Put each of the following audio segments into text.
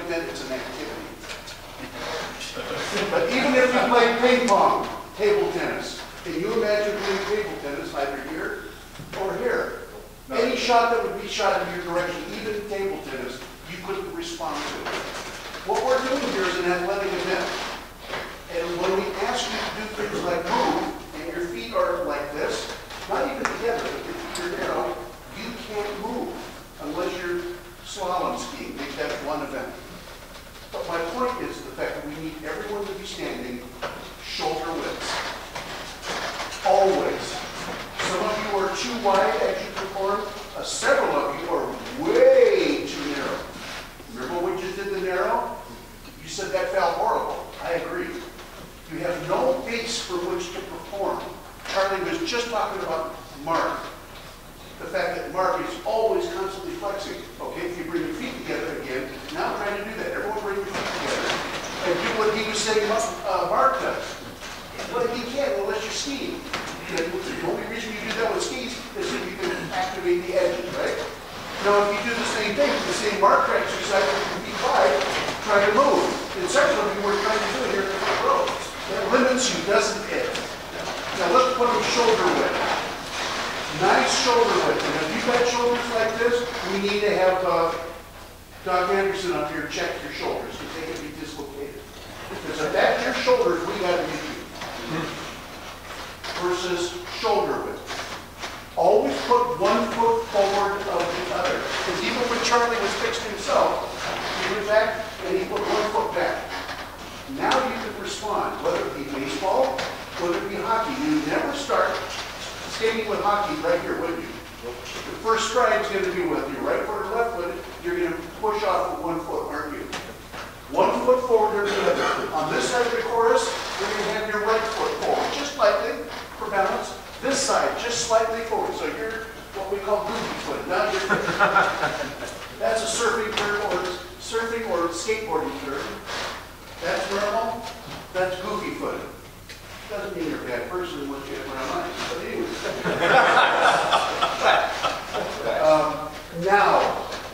event, it's an activity. But even if you play ping pong, table tennis, can you imagine playing table tennis either here or here? No. Any shot that would be shot in your direction, even table tennis, you couldn't respond to. What we're doing here is an athletic event. And when we ask you to do things like move, and your feet are like this, not even together, but your feet are narrow, you can't move unless you're slalom skiing. Make that one event. But my point is the fact that we need everyone to be standing shoulder width. Always. Some of you are too wide as you perform. Several of you are way too narrow. Remember when we just did the narrow? You said that felt horrible. I agree. You have no base from which to perform. Charlie was just talking about Mark. The fact that Mark is always constantly flexing. Okay, if you bring your feet together again, now I'm trying to do that. Everyone bring your feet together and do what he was saying Mark does. Well, you can't unless you're skiing. The only reason you do that with skis is so you can activate the edges, right? Now, if you do the same thing, the same Mark exercise with your feet wide, try to move. And several of you were trying to do it here in the front row. That limits you, doesn't it? Now, let's put them shoulder width. Nice shoulder width. And if you've got shoulders like this, we need to have Doc Anderson up here check your shoulders because they can be dislocated. Because if that's your shoulders, we got to get you. Versus shoulder width. Always put one foot forward of the other. Because even when Charlie was fixed himself, he went back and he put one foot back. Now you can respond, whether it be baseball, whether it be hockey. You never start skating with hockey right here, would you? The first stride is going to be with your right foot or left foot. You're going to push off with 1 foot, aren't you? 1 foot forward or the other. On this side of the chorus, you're going to have your right foot forward, just slightly for balance. This side, just slightly forward. So you're what we call goofy foot. Now you're that's a surfing or skateboarding term. That's normal. That's goofy foot. Doesn't mean you're a bad person unless you have brown eyes. But anyway. Now,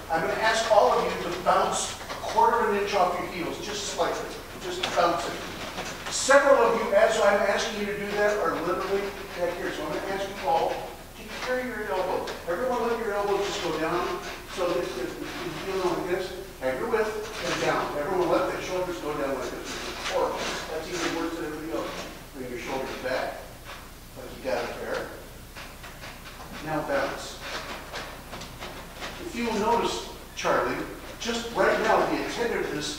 I'm going to ask all of you to bounce 1/4 of an inch off your heels, just slightly. Just bounce it. Several of you, as I'm asking you to do that, are literally back here. So I'm going to ask you all to carry your elbow. Everyone let your elbows just go down. So that if you feel like this, have your width and down. Everyone let their shoulders go down like this. Horrible. That's even worse than everything else. Bring your shoulders back, like you got it there. Now bounce. If you will notice, Charlie, just right now the attentiveness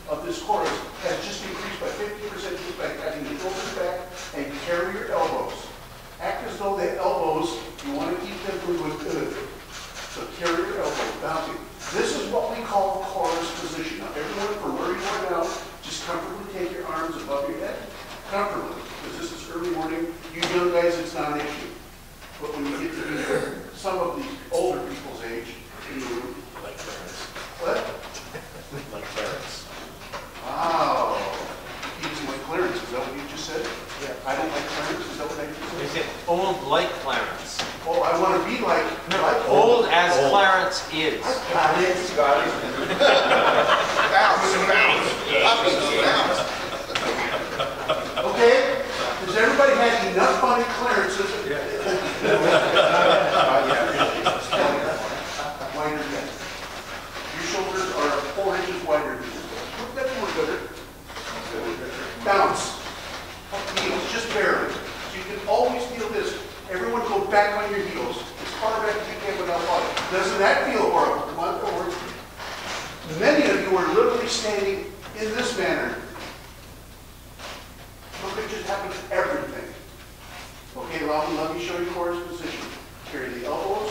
of this chorus has just increased by 50% just by having the shoulders back and carry your elbows. Act as though the elbows, you want to keep them moving good. So carry your elbows, bouncing. This is what we call chorus position. Now everyone from where you are now, just comfortably take your arms above your head. Comfortably, because this is early morning. You young guys, it's not an issue. But when you get to be some of the older people's age, you like Clarence. What? Like Clarence. Wow. Easy like Clarence, is that what you just said? Yeah. I don't like Clarence, is that what I just said? They said old like Clarence. Oh, I want to be like, old as Clarence is. Got it. Got it. Bounce. Okay? Does everybody have enough fun at Clarence's? Wider yet. Your shoulders are 4 inches wider than this. That's more gooder. Bounce. Heels, just barely. So you can always feel this. Everyone go back on your heels. As far back as you can without falling. Doesn't that feel horrible? Come on forward. Many of you are literally standing in this manner. Look, it just happens everything. Okay, let me show you chorus position. Carry the elbows,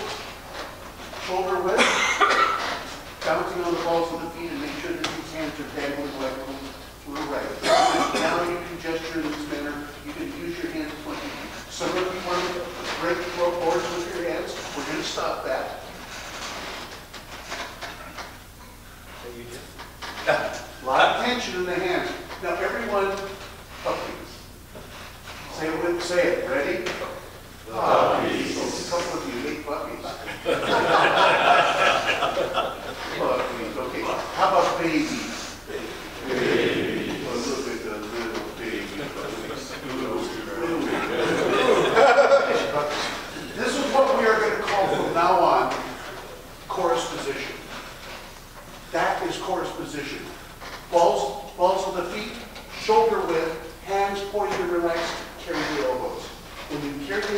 shoulder width, bouncing on the balls of the feet, and make sure that these hands are dangling like to the right. Now you can gesture in this manner. You can use your hands as much as you. Some of you want to break the rope boards with your hands. We're going to stop that. A lot of tension in the hands. Now everyone, puppies. Say it. Ready? Puppies. A couple of you hate puppies. Puppies. Okay.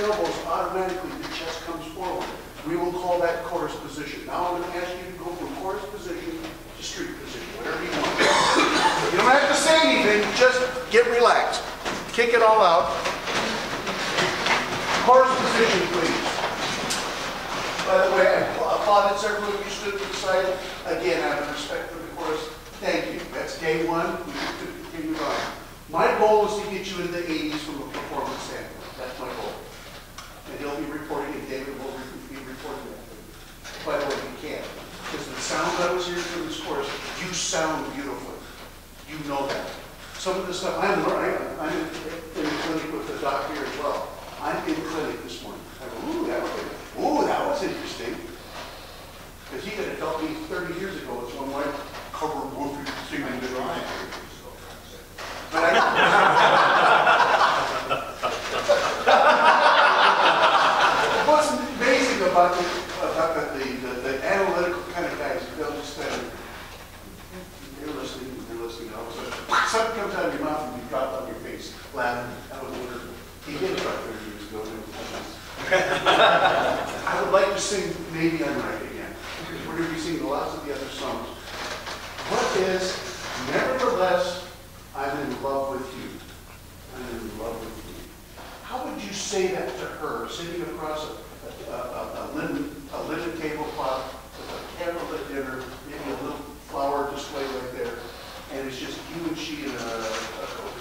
your elbows, automatically the chest comes forward. We will call that chorus position. Now I'm going to ask you to go from chorus position to street position, whatever you want. You don't have to say anything, just get relaxed. Kick it all out. Chorus position, please. By the way, I applauded several of you stood to the side. Again, out of respect for the chorus, thank you. That's day one. We can continue on. My goal is to get you into the 80s from a performance standpoint. That's my goal. And he'll be reporting, and David will be reporting that. By the way, you can't. Because the sound I was hearing from this chorus, you sound beautifully. You know that. Some of the stuff, I'm in the clinic with the doc here as well. I'm in clinic this morning. I go, ooh, that was interesting. Because he could have told me 30 years ago, it's one way cover whooping singing the line. But I what's amazing about the analytical kind of guys, they'll just they're listening, all of a sudden, something comes out of your mouth and you drop on your face, laughing. That was wonderful. He did it about 30 years ago. I would like to sing Maybe I'm Right again. We're going to be singing lots of the other songs. What is, nevertheless, I'm in love with you. I'm in love with you. How would you say that to her, sitting across a linen tablecloth with a candlelit dinner, maybe a little flower display right there, and it's just you and she in a coat?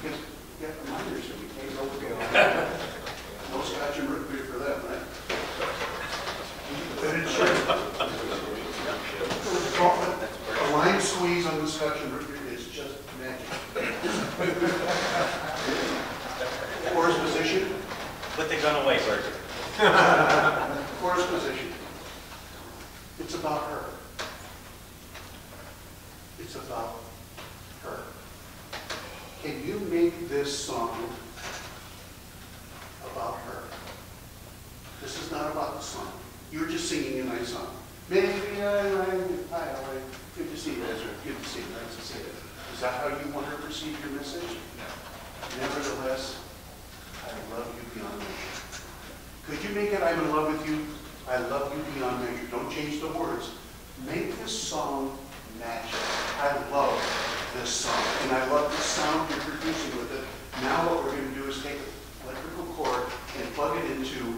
Because we got reminders that we can't go together. No scotch and root beer for them, right? A lime squeeze on the scotch and root beer is just magic. Chorus position. Put the gun away, Bert. Chorus position. It's about her. It's about her. Can you make this song about her? This is not about the song. You're just singing a nice song. Maybe good to see you, Ezra. Good to see you. Nice to see you. Is that how you want her to receive your message? No. Nevertheless, I love you beyond measure. Could you make it, I'm in love with you, I love you beyond measure. Don't change the words. Make this song match it. I love this song, and I love the sound you're producing with it. Now what we're going to do is take an electrical cord and plug it into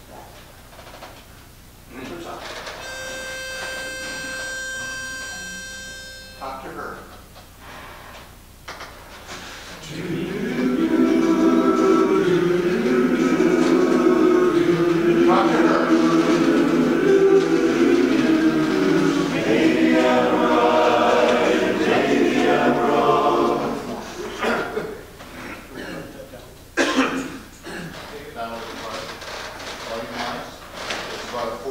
that. Turns out. Talk to her. Talk to her. Maybe I'm right, maybe I'm wrong. Take it down with the part. All you nice. It's about 4.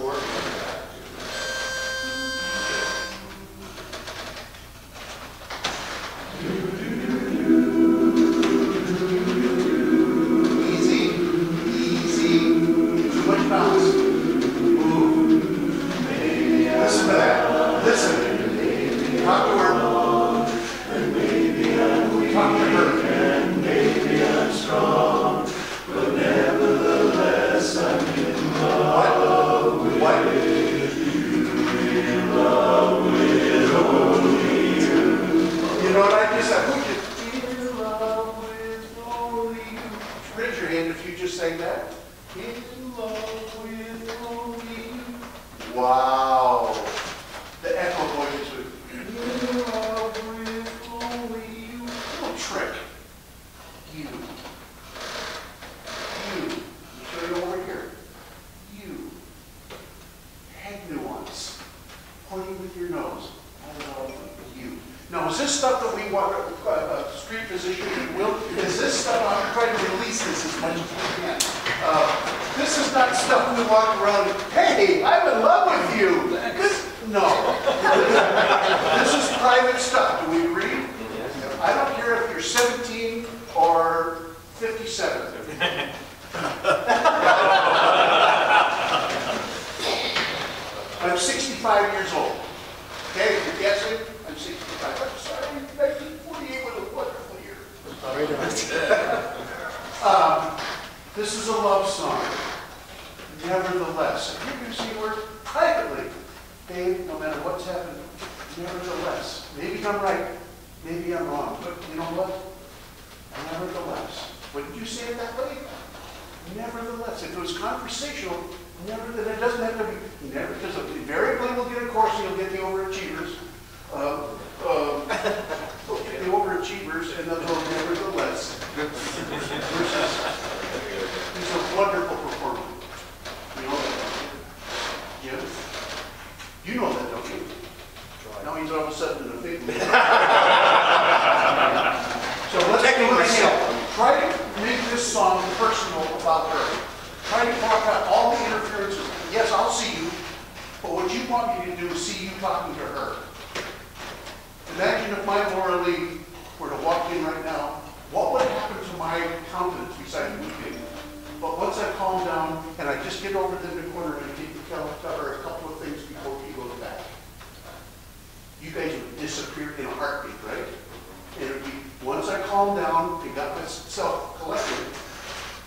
Wow. The echo voices would, in love with only you. Little trick. You. Show it over here. You. Head nuance. Pointing with your nose. I love you. Now, is this stuff that we want, street position, is this stuff, I'm trying to release this as much as we can. This is not stuff we walk around, hey, I'm in love with you. No. This is private stuff. Do we agree? I don't care if you're 17 or 57. I'm 65 years old. Okay, you're guessing? I'm 65. I'm sorry, 1948 was a wonderful year. This is a love song. Nevertheless, if you're going to see the word privately, babe, no matter what's happened, nevertheless. Maybe I'm right, maybe I'm wrong, but you know what? Nevertheless. Wouldn't you say it that way? Nevertheless. If it was conversational, nevertheless, it doesn't have to be, never, because invariably we'll get a course and you'll get the overachievers. Okay, the overachievers, and they'll go nevertheless. Versus, he's a wonderful performer. You know that, Jim? You know that, don't you? Now he's all of a sudden in a big league. So let's do it again. Try to make this song personal about her. Try to block out all the interferences. Yes, I'll see you, but what you want me to do is see you talking to her. Imagine if my Laura Lee were to walk in right now, what would happen to my countenance besides weeping? But once I calm down and I just get over to the corner and tell her a couple of things before he goes back, you guys would disappear in a heartbeat, right? And it would be, once I calm down and got myself collected,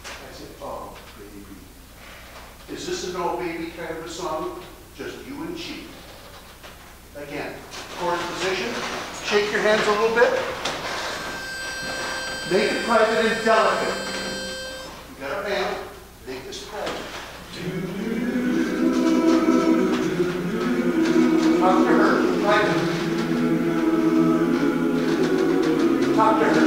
I said, oh, baby. Is this an oh baby kind of a song? Just you and she. Again, chord position, shake your hands a little bit. Make it private and delicate. You got a band, make this private. Talk to her, private. Talk to her.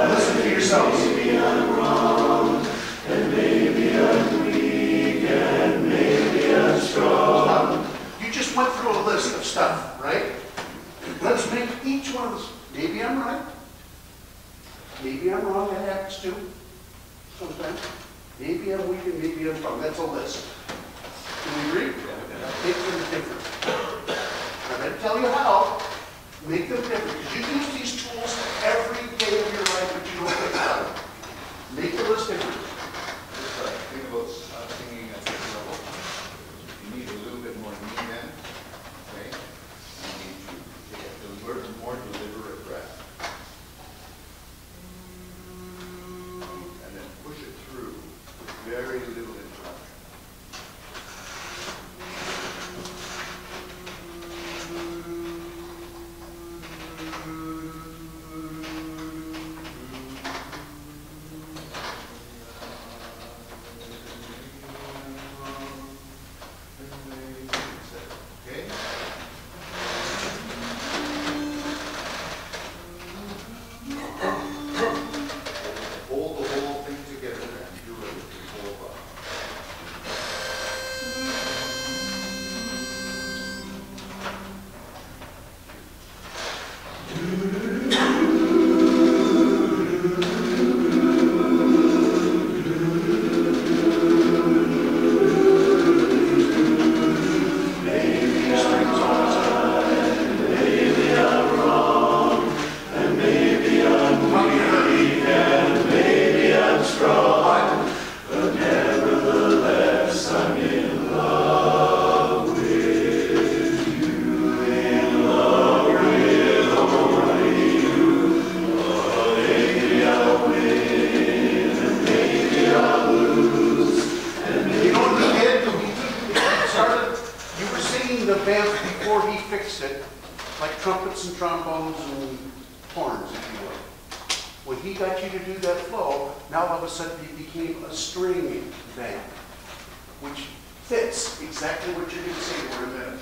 Listen to yourselves. Maybe I'm wrong, and maybe I'm weak, and maybe I'm strong. You just went through a list of stuff, right? Let's make each one of those. Maybe I'm right. Maybe I'm wrong. That happens too. Sometimes. Maybe I'm weak and maybe I'm strong. That's a list. Can we agree? Make them different. I'm going to tell you how. Make them different. Because you use these tools every day of your life, but you don't think about it. Make the list different. Think about singing at this level. You need a little bit more knee bend, okay? You need to take a more deliberate breath. And then push it through with very little interruption. Okay? Hold the whole thing together and do it with your whole body. The band before he fixed it, like trumpets and trombones and horns, if you will. When he got you to do that flow, now all of a sudden it became a string band, which fits exactly what you're going to say for a minute.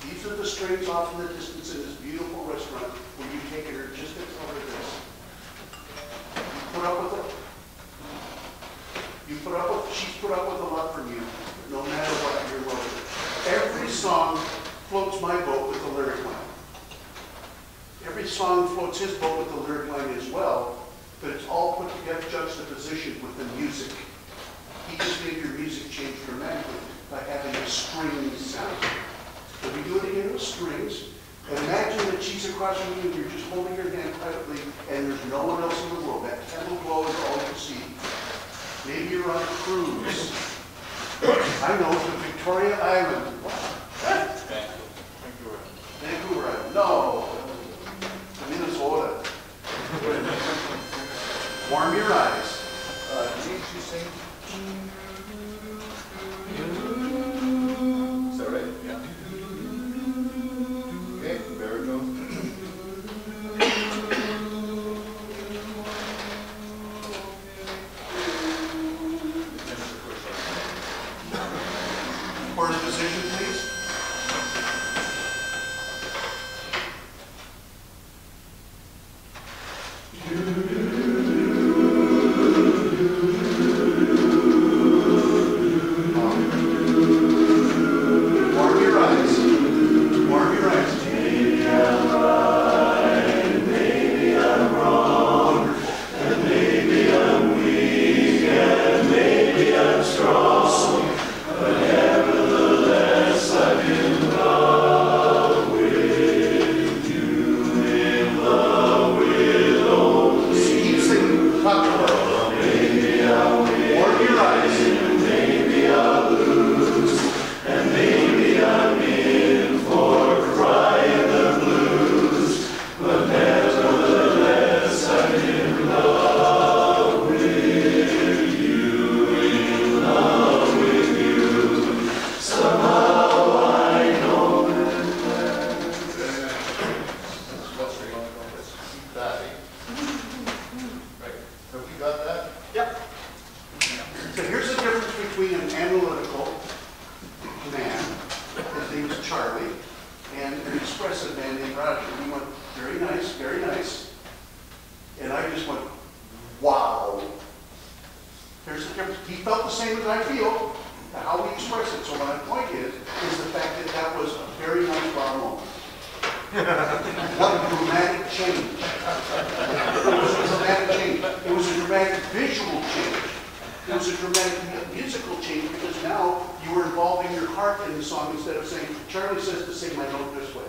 These are the strings off in the distance in this beautiful restaurant where you take her just as over this. You put up with it. You put up with, she's put up with a lot from you, no matter what, you're welcome. Every song floats my boat with the lyric line. Every song floats his boat with the lyric line as well, but it's all put together juxtaposition with the music. He just made your music change dramatically by having a string sound. So we do it again with strings, and imagine that she's across from you and you're just holding her hand privately and there's no one else in the world. That candle glow is all you see. Maybe you're on a cruise. I know, to Victoria Island. Vancouver Island. No. Minnesota. Warm your eyes. James, you sing? Is that right? Yeah. Okay, baritone. Word of position, please. Warm your eyes. Warm your eyes. Maybe I'm right, maybe I'm wrong, and maybe I'm weak, and maybe I'm strong, but nevertheless I'm in love with you, in love with only you. Keep singing. Talk to her. Maybe I'll win. Warm your eyes. Maybe I'll lose, and maybe I'm in for crying the blues, but nevertheless I'm in love with you, in love with you. Somehow I know that. Let's keep that. Right. Have you got that? Yep. So here's the difference between an analytical man, his name is Charlie, and an expressive man named Roger. He went, very nice, very nice. And I just went, wow. Here's the difference. He felt the same as I feel, how we express it. So my point is the fact that that was a very nice wow moment. What a dramatic change. It was a dramatic change. It was a dramatic visual change. It was a dramatic musical change because now you were involving your heart in the song instead of saying, Charlie says to sing my note this way.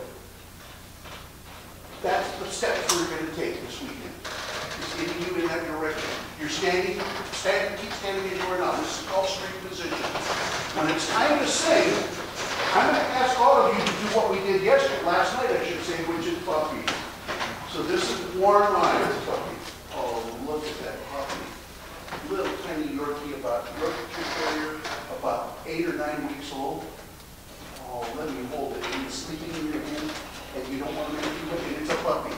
That's the steps we're going to take this weekend. It's getting you in that direction. You're standing, keep standing as you are now. This is called street position. When it's time to sing, I'm going to ask all of you to do what we did last night, I should say, which is puppy. So this is warm eyes, puppy. Oh, look at that puppy. Little tiny Yorkie, Yorkshire Terrier, about 8 or 9 weeks old. Oh, let me hold it. It's sleeping in your hand, and you don't want to make it look, and it's a puppy.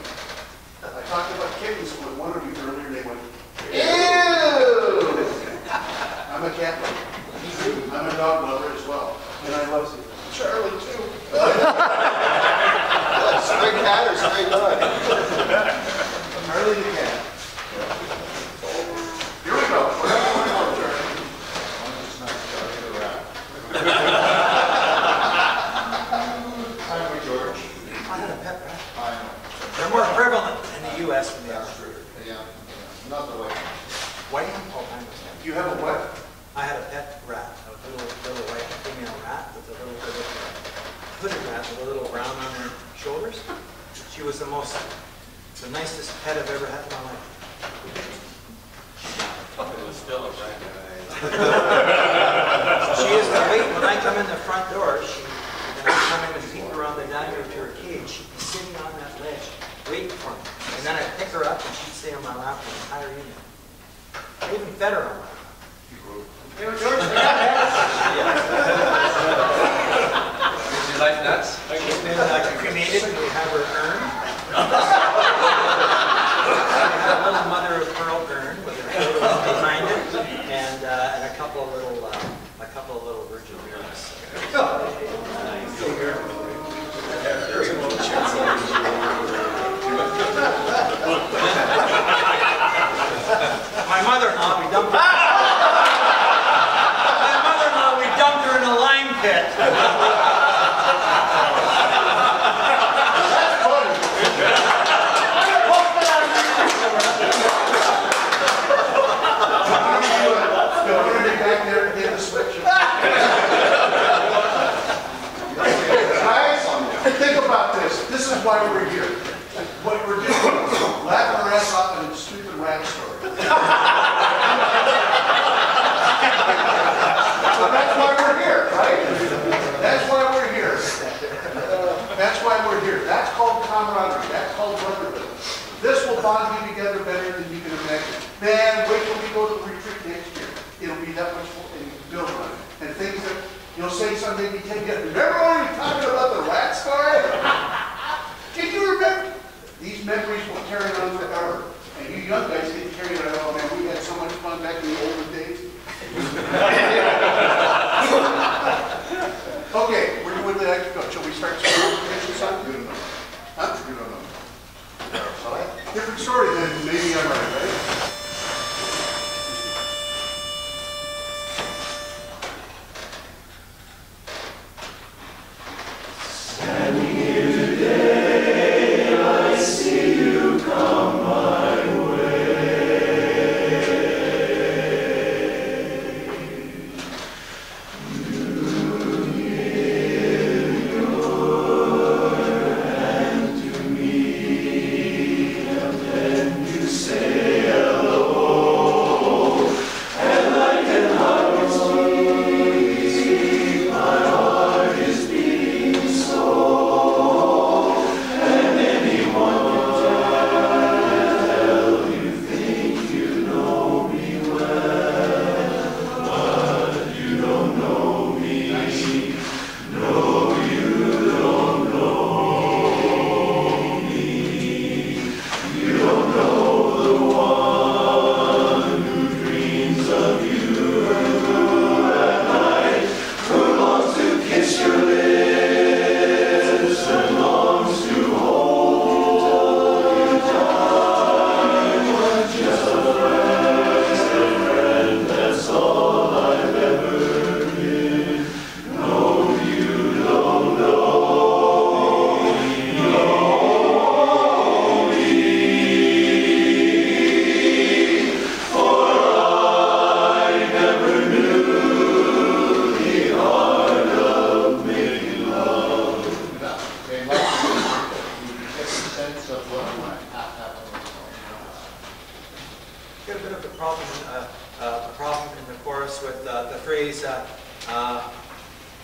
I talked about kittens with one of you earlier, and they went, ew! I'm a cat lover. I'm a dog lover as well, and I love Charlie too. Stray cat or stray dog? Charlie the cat. Here we go. Hi, George. I had a pet rat. I know. They're more prevalent in the U.S. than they are. That's true. Yeah, not the way. White Alzheimer's. You have a what? I had a pet rat, a little white female rat with a little bit of hooded rat with a little brown on her shoulders. She was the nicest pet I've ever had in my life. It was still a rat. She is the wait when I come in the front door. And I come in and peek around the dining room to her cage. She'd be sitting on that ledge, waiting for me. And then I'd pick her up and she'd stay on my lap the entire evening. I even fed her on my lap. You know, George, Is your life nuts? She's been cremated and we have her urn. We have a little mother of pearl urn with her photos behind it and a couple of little virgin mirrors. My mother-in-law, we dumped her. My mother-in-law, we dumped her in a lime pit. Think about this. This is why we're here. What we're doing is laughing our ass off in a stupid rat story. So that's why we're here, right? That's why we're here. That's why we're here. That's called camaraderie. That's called brotherhood. This will bond you together better than you can imagine. Man, wait till we go to the retreat next year. It'll be that much more, and build on it. And things that, you'll say something, you take it, remember when we talking about the rat story? Did you remember? These memories will carry on forever. And you young guys get to carry it on. Oh man, we had so much fun back in the olden days. Okay, we're doing the next go. Shall we start some conversation, son? You don't know. Huh? You don't know. All right. Different story than maybe I'm right, right?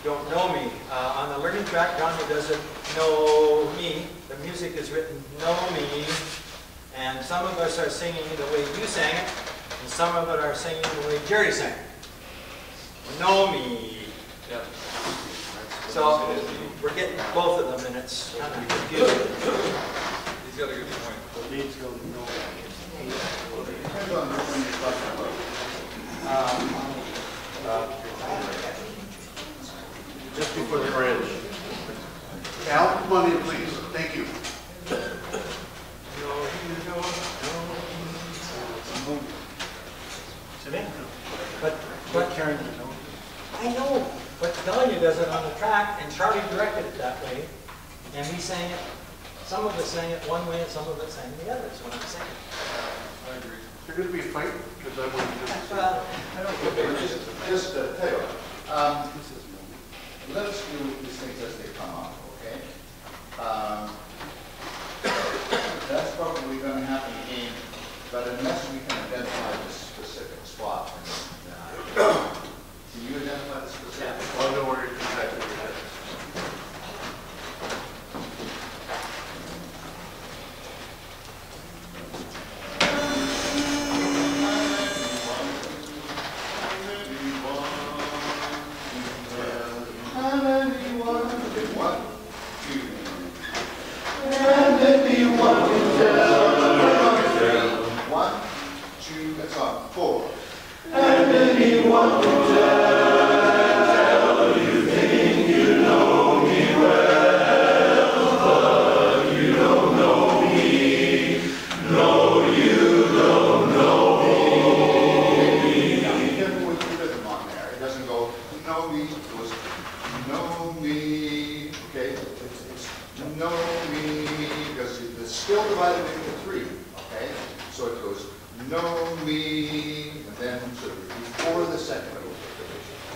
Don't know me. On the learning track, Johnny doesn't know me. The music is written know me. And some of us are singing the way you sang it, and some of it are singing the way Jerry sang it. Know me. Yep. So we're getting both of them, and it's kind of confusing. He's got a good point. The leads go to no. Depends on which one you're talking about. Just before the bridge. Al, come on in, please. Thank you. But Karen, I know, but Delia does it on the track, and Charlie directed it that way, and we sang it. Some of us sang it one way, and some of us sang the other. That's what I'm saying. I agree. Is there going to be a fight? Because I want to just. I don't know. Just tell you what, let's do these things as they come up, okay? That's probably going to happen again, but unless we can identify the specific spot. Can you identify the specific spot? Well, I know where you're exactly.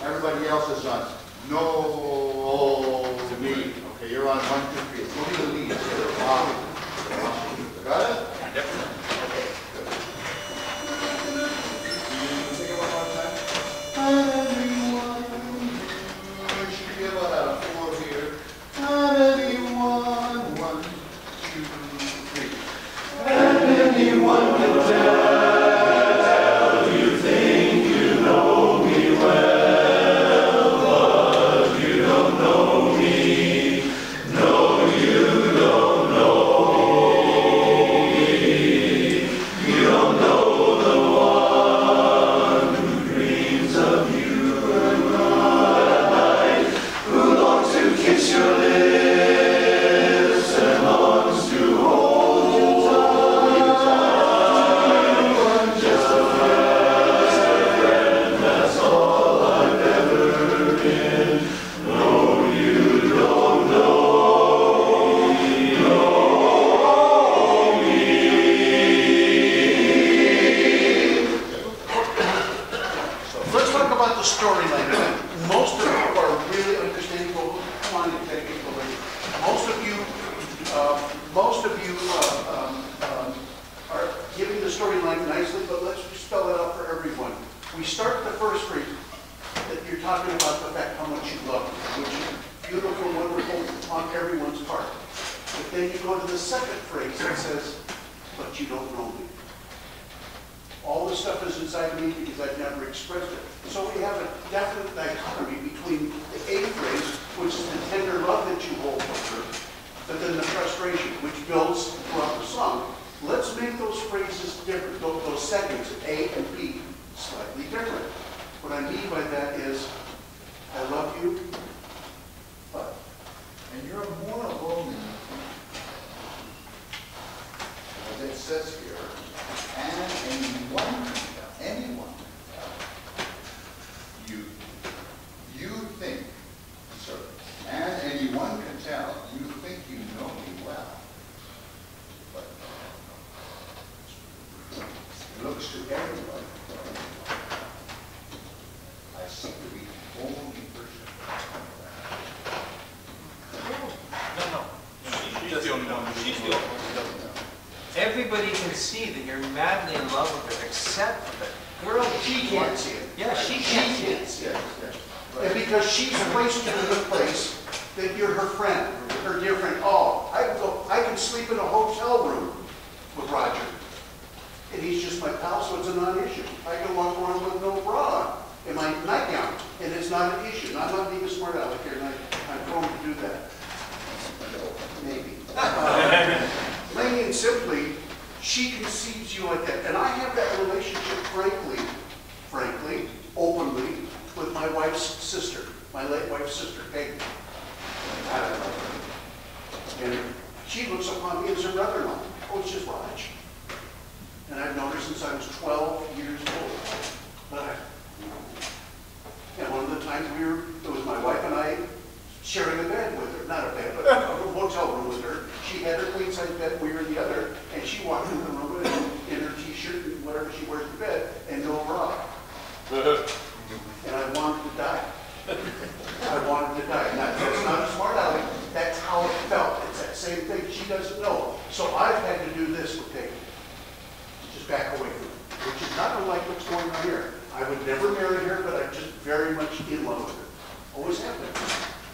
Everybody else is on no to me. Okay, you're on 1, 2, 3. It's only the leads. Got it? Yep. Okay, good. You take it one more time. It should be about a 4 here. 1, 2, 3. And anyone can tell. storyline nicely, but let's spell it out for everyone. We start the first phrase that you're talking about the fact how much you love me, which is beautiful, wonderful on everyone's part. But then you go to the second phrase that says, but you don't know me. All this stuff is inside me because I've never expressed it. So we have a definite dichotomy between the A phrase, which is the tender love that you hold for her, but then the frustration, which builds throughout the song. Let's make those phrases different, those seconds, A and B, slightly different. What I mean by that is, I love you, but. And you're more alone than you think. As it says here, and anyone, you think, sorry, and anyone can tell, you think you know me well. But it looks to everyone, I seem to be the only person. No. She's the only one. She's the only one who doesn't know. Everybody can see that you're madly in love with her, except for the girl. She can't see it. Yeah, she can't see it. see it. And because she's placed you in the place that you're her friend, her dear friend. Oh, I can sleep in a hotel room with Roger. And he's just my pal, so it's a non-issue. I can walk around with no bra in my nightgown, and it's not an issue. And I'm not being a smart aleck here, and I'm prone to do that. Maybe. Plain and simply, she conceives you like that. And I have that relationship, frankly, openly, with my wife's sister, my late wife's sister, Peggy. I don't know her. And she looks upon me as her brother-in-law. Oh, it's just Raj. And I've known her since I was 12 years old. But and one of the times it was my wife and I sharing a bed with her. Not a bed, but a hotel room with her. She had her queen size bed, we were in the other, and she walked in the room in her t-shirt and whatever she wears to bed, and no bra. And I wanted to die. I wanted to die. That's not a smart aleck. That's how it felt. It's that same thing. She doesn't know. So I've had to do this with Peggy. Just back away from it. Which is not unlike what's going on here. I would never marry her, but I'm just very much in love with her. Always have been.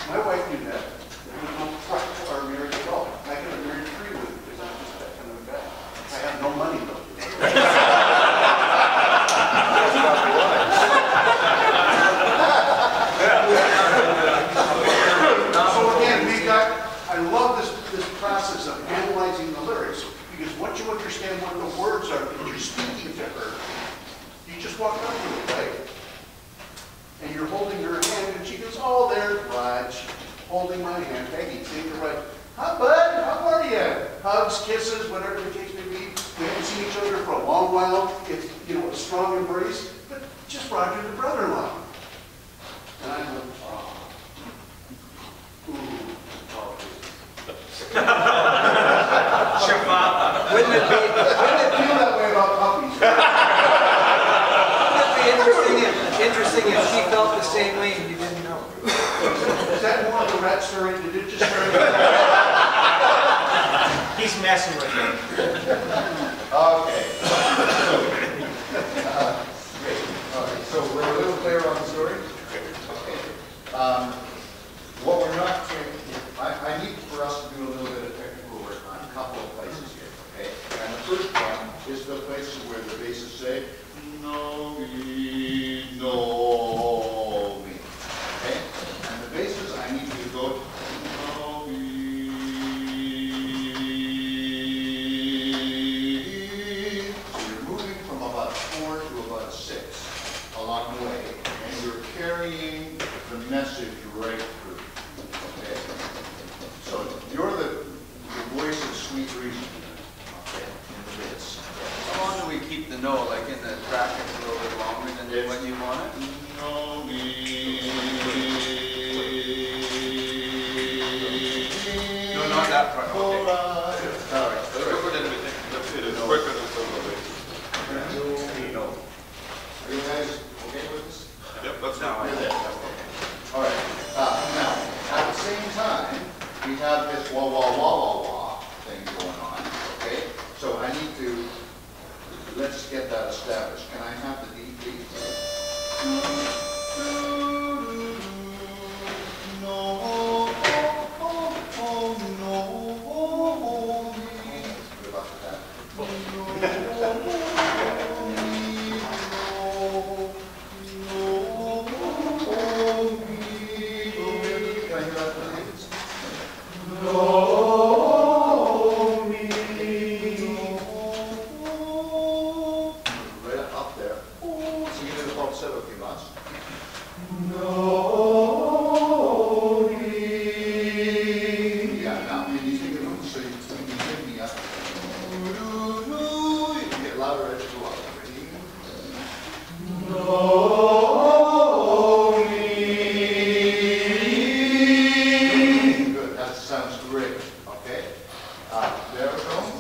My wife knew that. There was no threat to our marriage at all. I could have married free with her because I'm just that kind of a guy. I have no money though. So again, I love this process of analyzing the lyrics because once you understand what the words are that you're speaking to her, you just walk up to it, right? And you're holding her hand and she goes, oh, there's Raj, holding my hand. Peggy, saying to Raj, hi bud, how are you? Hugs, kisses, whatever the case may be. We haven't seen each other for a long while. It's, a strong embrace, but just Roger, the brother-in-law. And I go, oh. Ooh. Wouldn't it feel that way about puppies. be interesting if she felt the same way and you didn't know? Is that more of a rat story? Did it just start? He's messing with you. Okay. Great. All right. So we're a little clear on the story? Okay. What we're not doing, I need for us to do a little bit of technical work on a couple of places here, okay? And the first one is the places where the basses say, no, me, no, me, okay? And the basses, I need you to go to, no, me. So you're moving from about a 4 to about a 6 along the way, and you're carrying the message right through. Okay? So you're the voice of sweet reason, okay, in the bits. How long do we keep the no, like in the brackets a little bit longer than when you want it? No, me. No, not that part. Okay. All right. That's quicker than we think. That's it. It's quicker than some of it. No. Are you guys okay with this? Yep, that's Now I You're know. there. Okay. All right. Now, at the same time, we have this wah, wah, wah, wah, wah thing going on, okay? So I need to set, okay, lots. Yeah, now, can you think of them so you can give me up? You can get louder as you go up. Ready? Good, that sounds great. Okay. There it comes.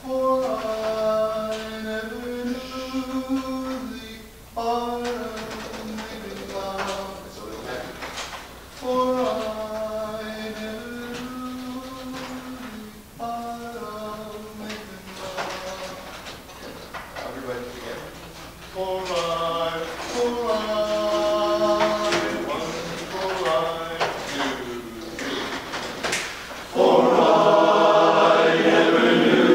For I never knew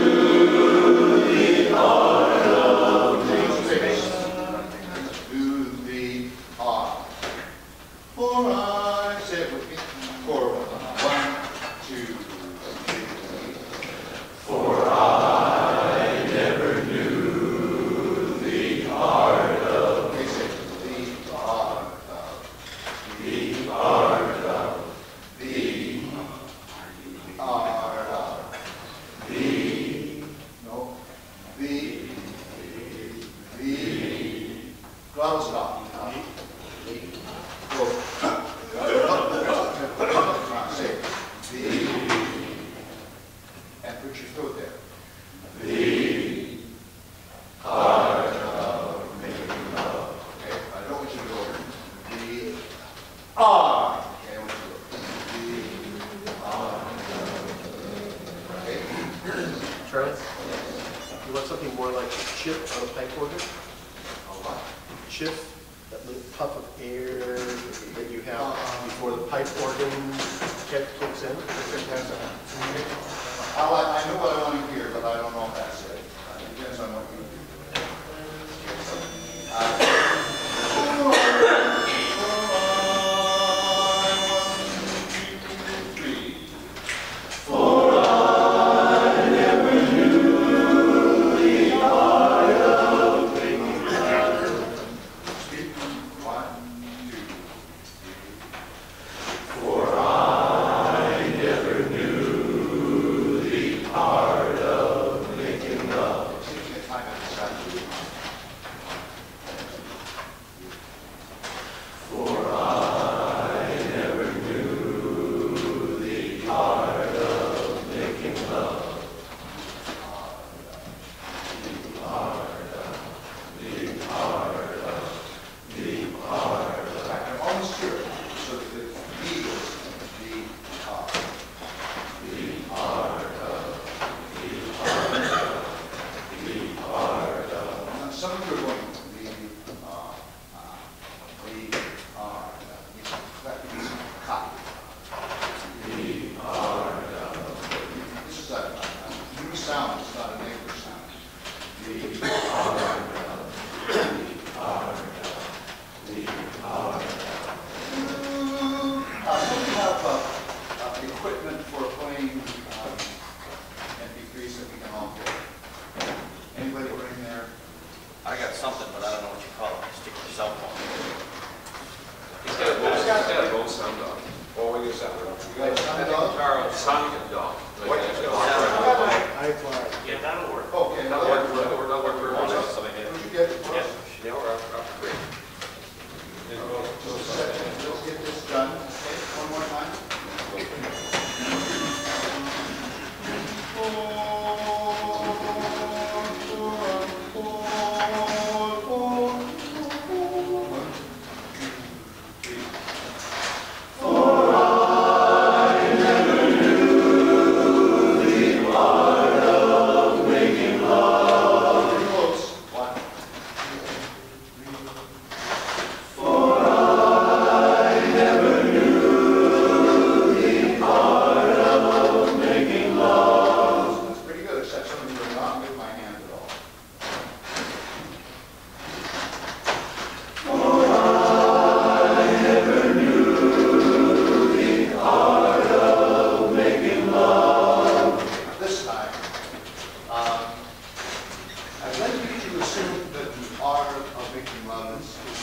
the art of Well, it's not. Say the, and put your throat there. The art of making love. Okay, I don't want you to go over. The art. Okay, I want you to go. The art. Okay. Charlie, you want something more like a chip on a pipe organ? A what? Chip, that little puff of air that you have before the pipe organ kicks in. I know what I want to hear, but I don't know if that's it. It depends on what you do. Equipment for playing MP3s that we can all get. Anybody bring there? I got something, but I don't know what you call it. Stick your cell phone. He's got a bow sound dog. Or we use that one. You got a sound dog? Sound dog. What? I fly. Yeah, that'll work. Okay, now That that worked. That worked very well. Something Where'd in you get it from? Yeah, we're up great. So let's get this done. Okay, one more time.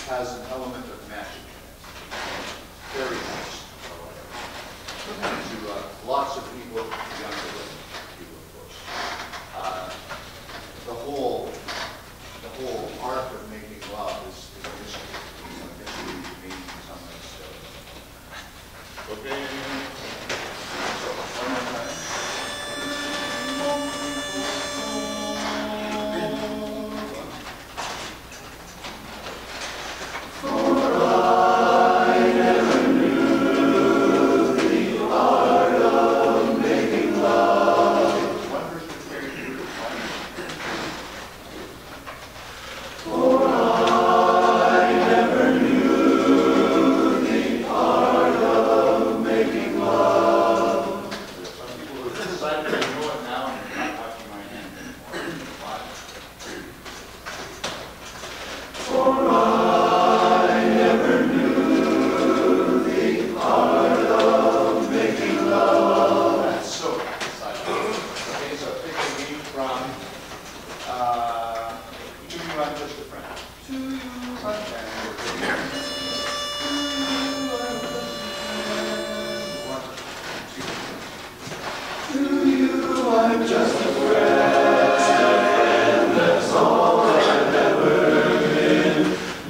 Has an element of magic in it. Very nice. To lots of people, younger people, of course. The whole art of making love is a mystery. It's a mystery to me in some ways. Okay. So, one more time.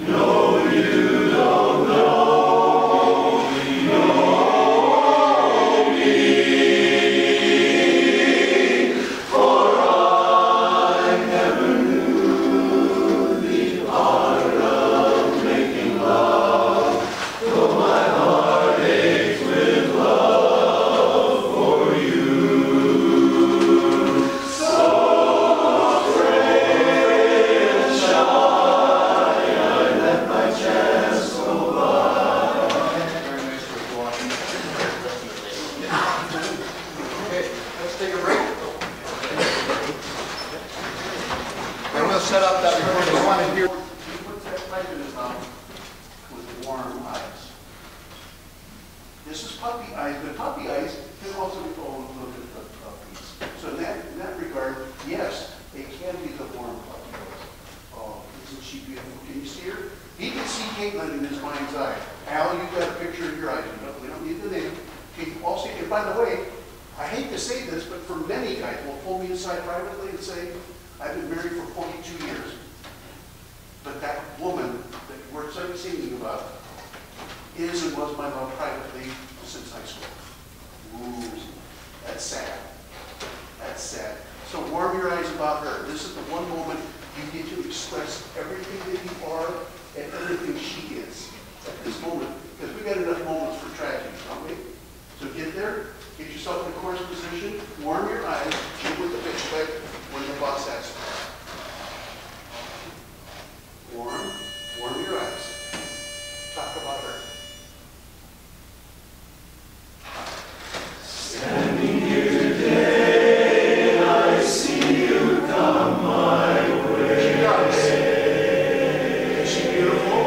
No typing about with warm eyes. This is puppy eyes, but puppy eyes can also be, oh, look at the puppies. So in that regard, yes, it can be the warm puppy eyes. Oh, isn't she beautiful? Can you see her? He can see Caitlin in his mind's eye. Al, you've got a picture of your eyes. We don't need the name. Can you all see? And by the way, I hate to say this, but for many guys will pull me aside privately and say, I've been married for 42 years. But that woman that we're singing about is and was my love privately since high school. Ooh, that's sad. That's sad. So warm your eyes about her. This is the one moment you get to express everything that you are and everything she is at this moment. Because we've got enough moments for tragedy, don't we? So get there, get yourself in a course position, warm your eyes, shoot with the pitch quick when the boss asks. Warm your eyes. Talk about her. Standing here today, I see you come my way. She does. Is she beautiful?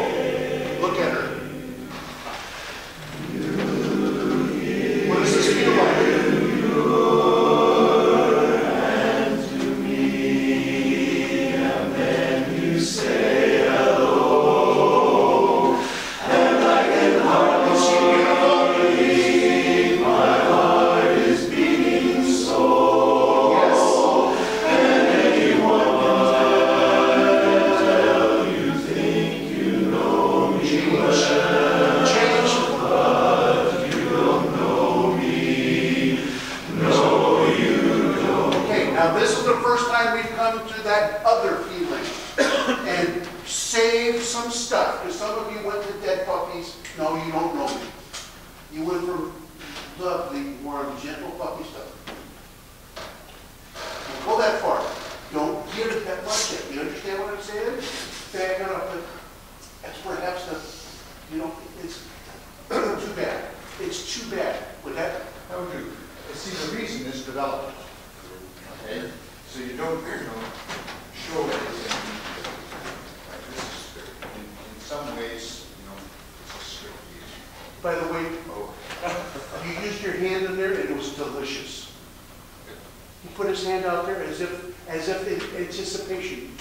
Look at her. What does this feel like? Now this is the first time we've come to that other feeling and saved some stuff. Because some of you went to dead puppies. No, you don't know me. You went from lovely, warm, gentle puppy stuff. Don't go that far. Don't give it that much yet. You understand what I'm saying? Back it up. That's perhaps the, you know, it's too bad. It's too bad. With that, How would you? See, the reason is development. Okay? So you don't show everything like this is strict. In some ways, it's a strict use. by the way, you used your hand in there and it was delicious. He put his hand out there as if in anticipation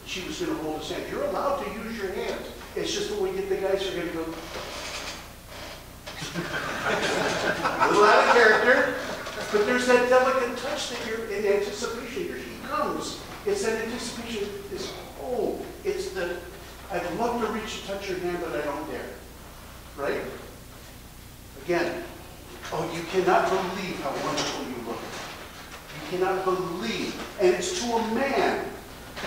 she was going to hold his hand. You're allowed to use your hands. It's just when we get the guys who are going to go a little out of character, but there's that delicate touch that you're in anticipation. Here she comes. It's that anticipation. It's it's the I'd love to reach and touch your hand, but I don't dare. Right? Again, you cannot believe how wonderful you look. You cannot believe, and it's to a man.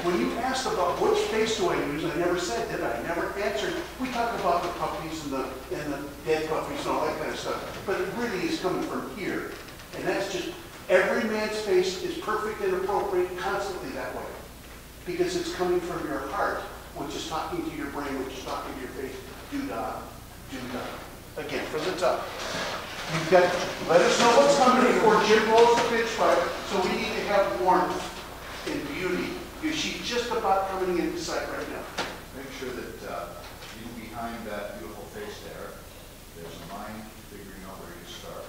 When you asked about which face do I use, I never said, did I? I never answered. We talk about the puppies and the dead puppies and all that kind of stuff, but it really is coming from here. And that's just, every man's face is perfect and appropriate constantly that way. Because it's coming from your heart, which is talking to your brain, which is talking to your face. Do-da, do-da. Again, from the top. You've got, let us know what's coming before Jim rolls the pitch pipe, so we need to have warmth and beauty. She's just about coming into sight right now. Make sure that even behind that beautiful face there's a mind figuring out where you start.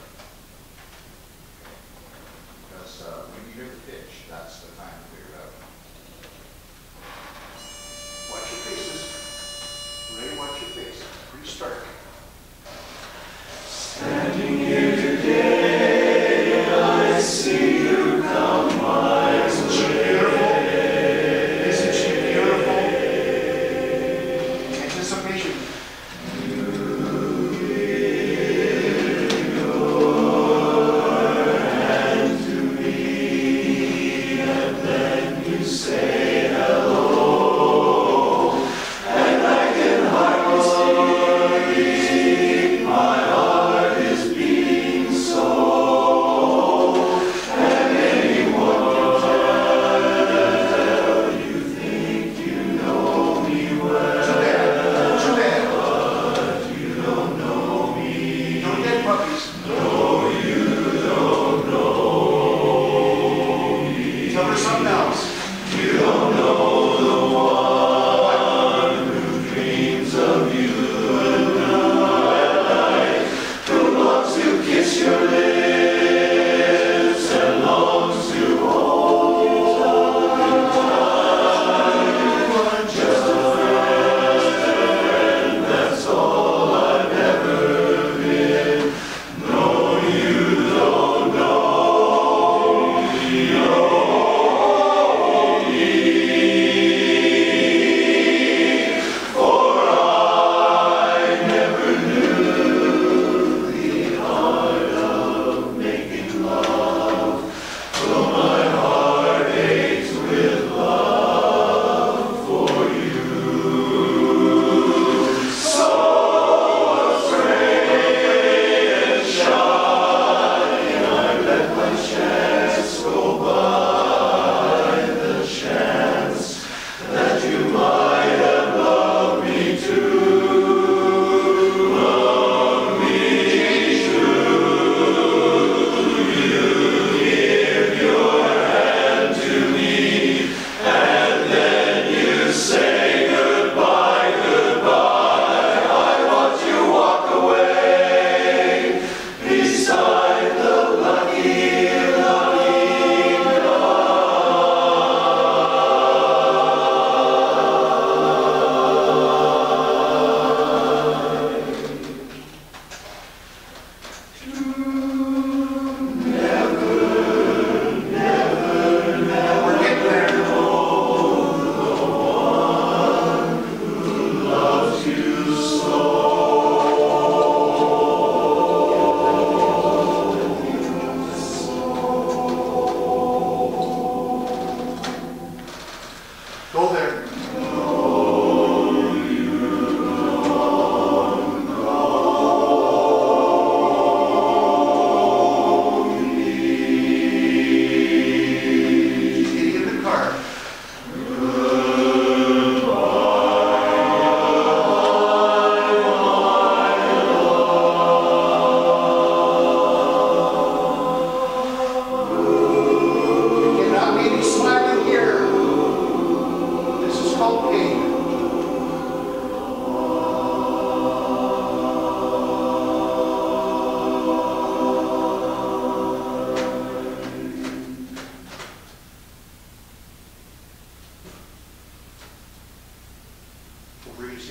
Because when you hear the pitch, that's the time to figure it out. Watch your faces. Ray, watch your face. Pretty stark. Standing here today, I see you come my way. Isn't she beautiful? Isn't she beautiful? Anticipation. Say hello, and I can hardly speak.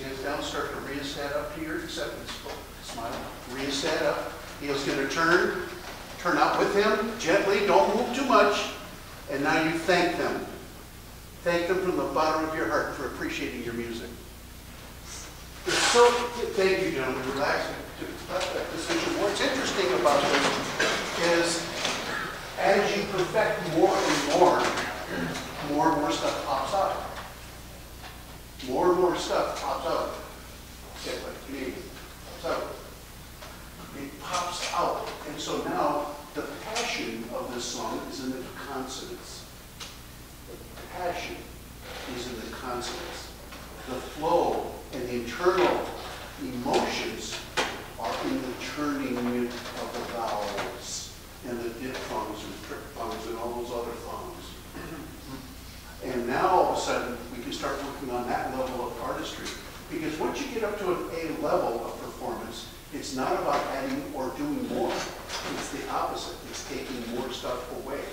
hands down, start to raise that up to your acceptance. Smile. Raise that up. He's going to turn out with him gently. Don't move too much. And now you thank them. Thank them from the bottom of your heart for appreciating your music. So, thank you, gentlemen. Relax. What's interesting about this is as you perfect more and more stuff pops out. More and more stuff pops out. Get like Canadian. Pops out. It pops out. And so now the passion of this song is in the consonants. The passion is in the consonants. The flow and the internal emotions are in the churning of the vowels and the diphthongs and triphthongs and all those other thongs. And now all of a sudden we can start working on that level of artistry. Because once you get up to an A level of performance, it's not about adding or doing more. It's the opposite. It's taking more stuff away.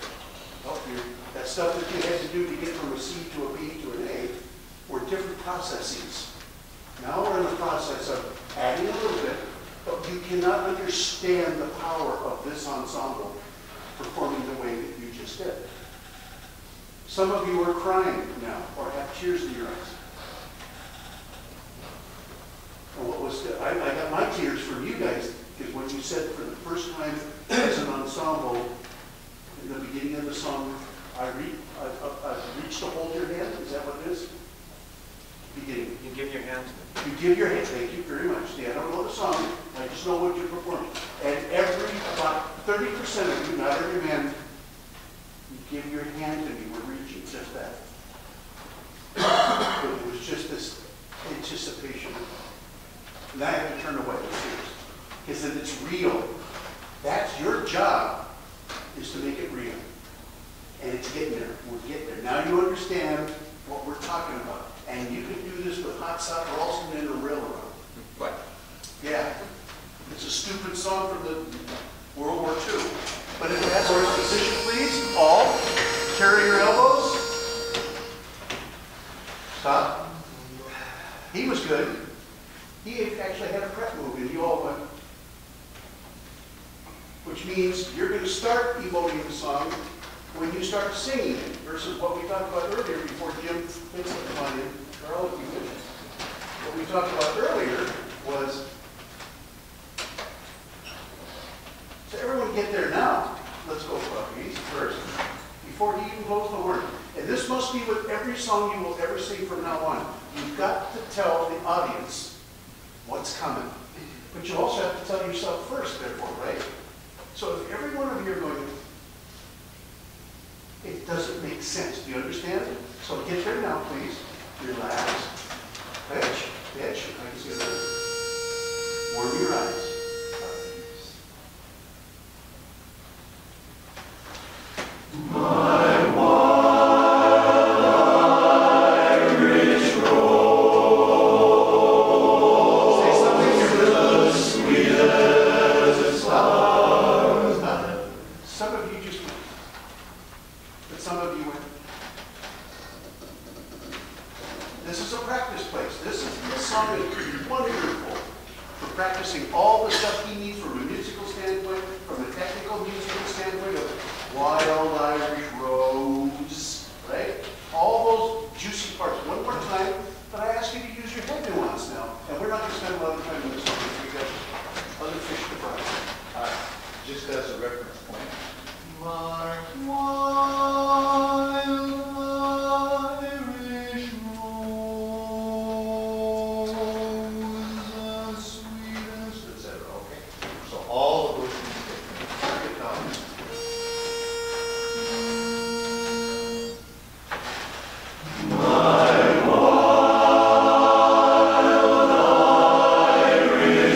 That stuff that you had to do to get from a C to a B to an A were different processes. Now we're in the process of adding a little bit, but you cannot understand the power of this ensemble performing the way that you just did. Some of you are crying now or have tears in your eyes. And I got my tears from you guys because when you said for the first time as an ensemble in the beginning of the song, I reached to hold your hand. Is that what it is? Beginning. You give your hand to me. You give your hand. Thank you very much. See, I don't know the song. I just know what you're performing. And about 30% of you, not every man, you give your hand to me. We're reaching just that. It was just this anticipation. And I have to turn away with tears. Because then it's real. That's your job, is to make it real. And it's getting there. We're getting there. Now you understand what we're talking about. And you can do this with Hot Sop Ralston and a Railroad. What? Yeah. It's a stupid song from the World War II. But if that's our position, please, all carry your elbows. Stop. He was good. He actually had a prep move, and you all went. Which means you're going to start emoting the song when you start singing it, versus what we talked about earlier before Jim thinks of the money, or all of you did. What we talked about earlier was, so everyone get there now. Let's go puppies first, before he even blows the horn. And this must be with every song you will ever sing from now on. You've got to tell the audience what's coming. But you also have to tell yourself first, therefore, right? So if every one of you are going, it doesn't make sense. Do you understand? So get there now, please. Relax. Pitch. I can see that. Warm your eyes. My wild Irish rose, Say something here. as sweet as a flower. Stop. Some of you just went. But some of you went. This is a practice place. This song is wonderful for practicing all the stuff he needs from a musical standpoint, from a technical musical standpoint of Wild Irish Rose, right? All those juicy parts. One more time, but I ask you to use your head nuance now. And we're not going to spend a lot of time on this one because we've got other fish to fry. Just as a reference point. My wild Irish rose, as sweet as, etc. Okay? So all of those things get down. My wild Irish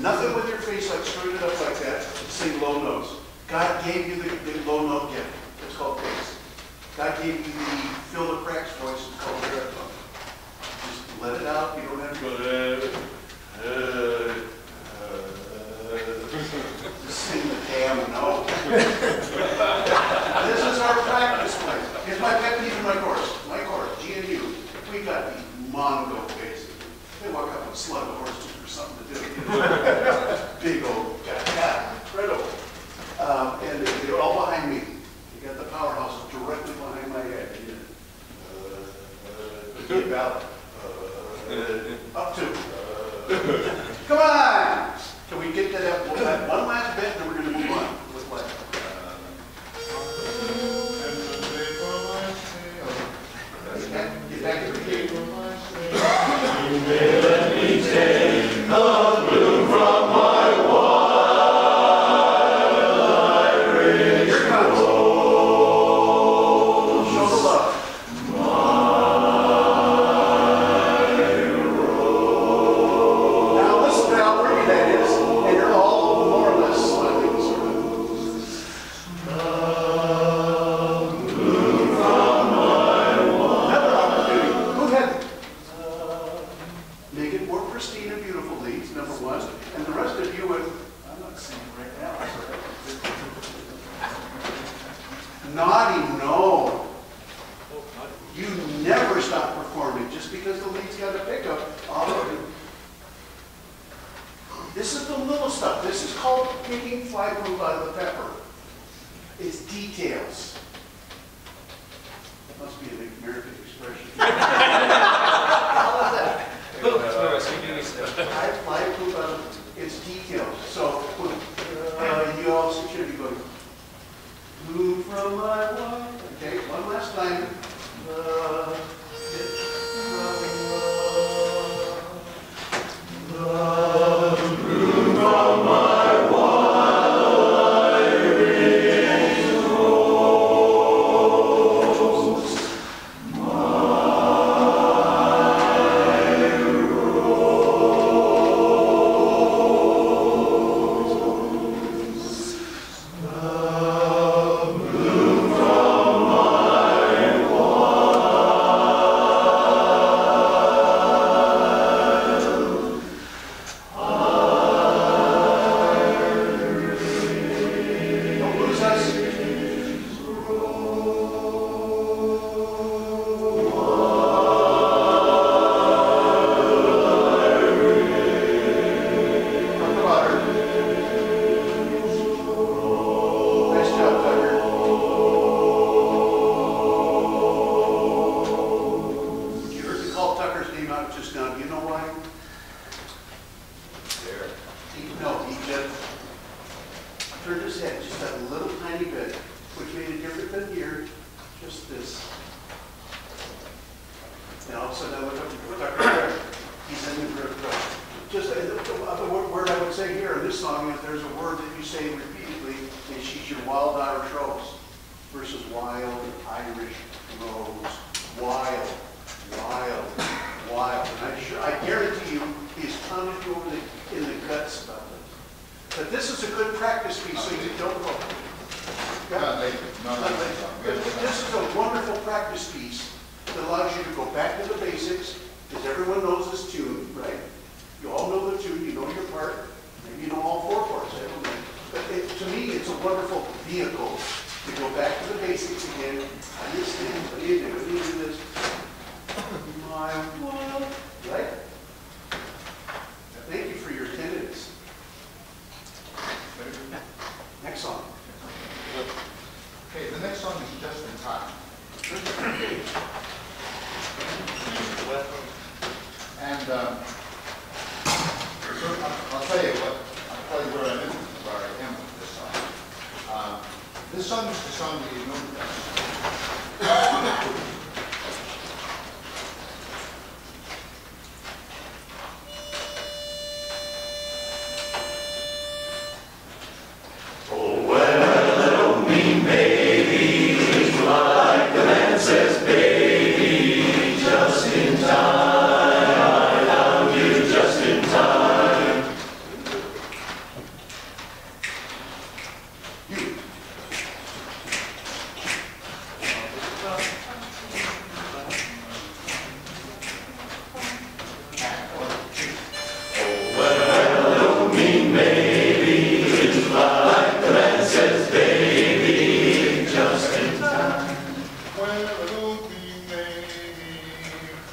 nothing with your face like screwing it up like that. Sing low notes. God gave you the low note gift. It's called bass. God gave you the fill the cracks voice. It's called baritone. Just let it out. You don't have to go. Just sing the damn note. This is our practice place. Here's my pet peeve in my chorus. My chorus, G and U. We got these Mongo basses. They walk up and slug a horse just for something to do. Big old guy. Yeah, incredible. And they're all behind me. You got the powerhouse directly behind my head. About up to. Come on! Can we get to that one last bit, and then we're going to move on with what? Get back to the beginning. You may let me take the bloom from my wild Irish rose. Show the love. Now listen to how pretty that is, and you're all more or less smiling, sort of. Another opportunity. Who had make it more pristine and beautiful leads, number one, and the rest of you would, I'm not singing right now, sorry. Naughty, no. You never stop performing just because the lead's got a pickup. All of you. This is the little stuff. This is called picking fly poop out of the pepper. It's details. That must be an American expression. How is that? I fly poop out of it's details. So you also should be going, move from my wife. Okay, one last time.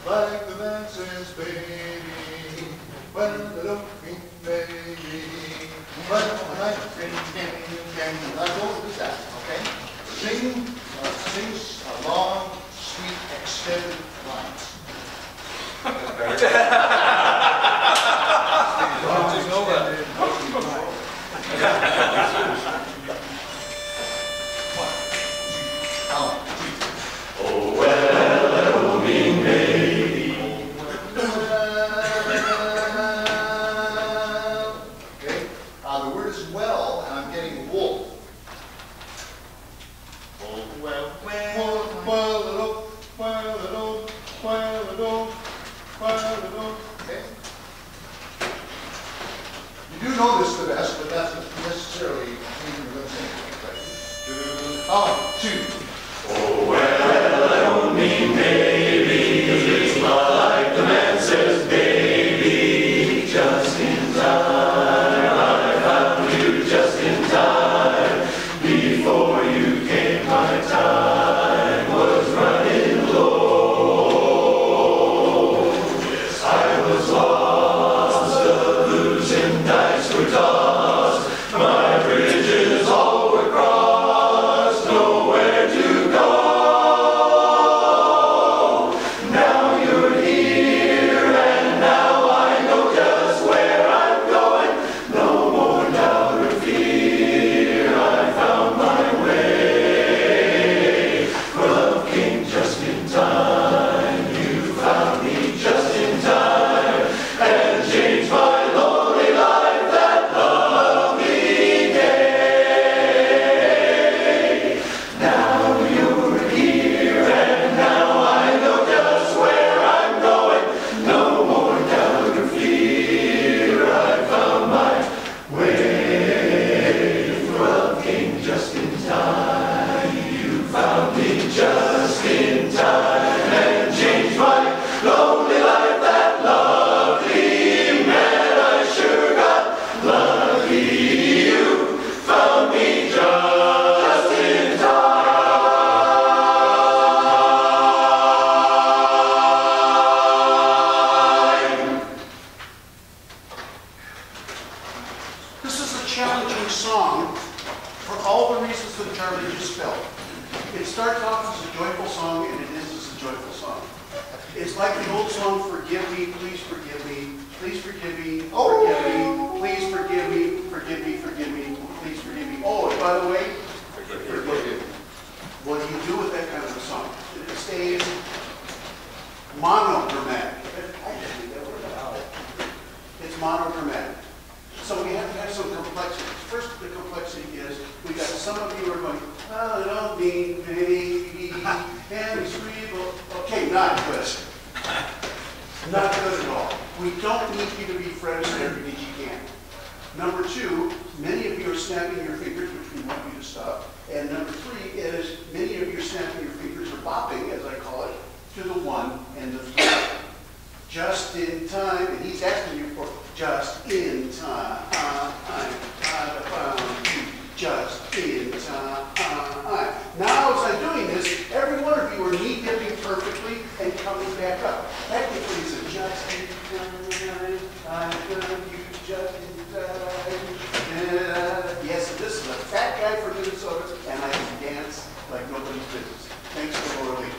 like the man says, baby. Well, little pink baby. Well, I don't do that, okay? Sing long, sweet, extended lines. Oh, well, me maybe. Okay, the word is well, and I'm getting wool. Oh, well, Okay? You do know this the best, but that's not necessarily mean you're going to sing it, right? 2. Oh, well, I don't mean maybe, 'cause it's not like the man says, baby. Just in time, I found you just in time. Before you came, my time was running low. Yes, I was lost, a losing dice were tossed. My bridges all were crossed, nowhere to go. Now you're here, and now I know just where I'm going. No more doubt or fear, I found my way. For love came just in time, you found me just in time, and changed my lonely life that lovely day. Now you're here, and now I know just where I'm going. No more doubt or fear, I found my way. For love came just in time, you found me just in time, and changed my lonely life that lovely man. I sure got lucky, you found me just in time. This is a challenging song for all the reasons that Charlie just spelled. It starts off as a joyful song and it ends as a joyful song. It's like the old song, forgive me, please forgive me, please forgive me, forgive me, please forgive me, forgive me, forgive me, please forgive me. Oh, and by the way, forgive me. What do you do with that kind of a song? It stays monodramatic. It's monodramatic. So we have to have some complexity. First, the complexity is we got some of you are going, oh, I don't mean baby, and scribble. Okay, not good. Not good at all. We don't need you to be French in every beat you can. Number 2, many of you are snapping your fingers, which we want you to stop. And number 3 is many of you are snapping your fingers or bopping, as I call it, to the 1 and the 3. Just in time, and he's asking you for just in time. I found you just in time. Now, as I'm doing this, every one of you are knee dipping perfectly and coming back up. Technically, it's a just in time. I found you just in time. Yes, this is a fat guy from Minnesota, and I can dance like nobody's business. Thanks to Laura Lee.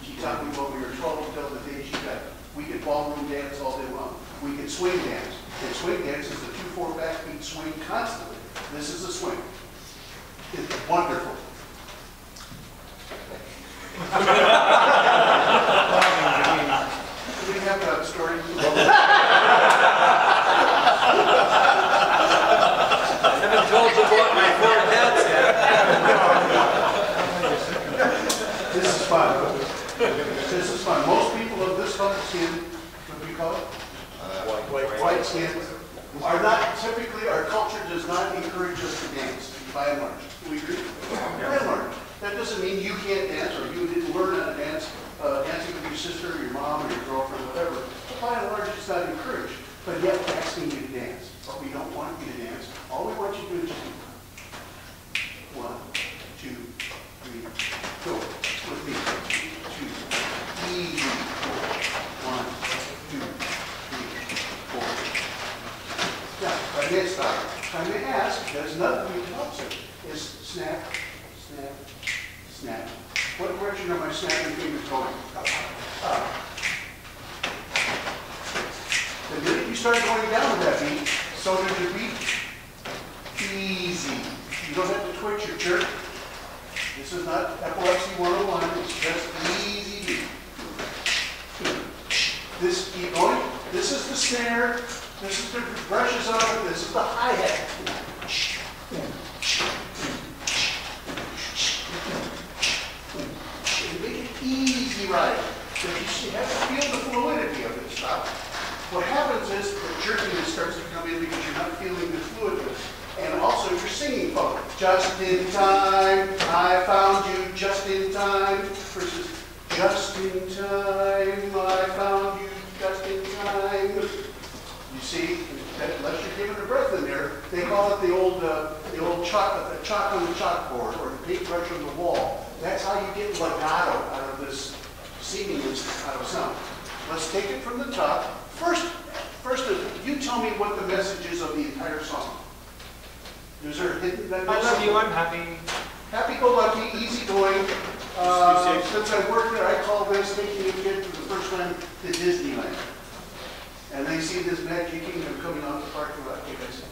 She taught me when we were 12 until the day she died. We could ballroom dance all day long. We could swing dance. And swing dance is the 2/4 backbeat swing constantly. This is a swing. It's wonderful. Do we have a story? I haven't told you about my 4 cats yet. This is fun. This is fun. Most people of this color skin, what do we call it? White skin, are not typically, our culture does not encourage us to dance, by and large. Do we agree? By and large. That doesn't mean you can't dance or you didn't learn how to dance, dancing with your sister or your mom or your girlfriend, whatever. But by and large, it's not encouraged. But yet we're asking you to dance. But we don't want you to dance. All we want you to do is just do 1, 2, 3, go. With me. 2, easy. Okay, stop. I'm going to ask, there's another thing that helps it, is snap, snap, snap. What direction are my snapping fingers going? Up. The minute you start going down with that beat, so does your beat. Easy. You don't have to twitch or jerk. This is not epilepsy 101. It's just easy beat. This, keep going. This is the snare. This is the brushes on it. This is the hi-hat. Make it easy ride. So you have to feel the fluidity of this stuff. What happens is the jerkiness starts to come in because you're not feeling the fluidness. And also you're singing folk. Just in time, I found you just in time. Versus just in time, I found you just in time. You see, unless you're giving a breath in there, they call it the old chalk, the chalk on the chalkboard or the paintbrush on the wall. That's how you get legato out of this seamless out of sound. Let's take it from the top. First, you tell me what the message is of the entire song. Is there hidden? I love you, I'm happy. Happy-go-lucky, easygoing. Since I worked there, I call this taking a kid for the first time to Disneyland. And they see this magic kingdom coming off the parking lot. You guys,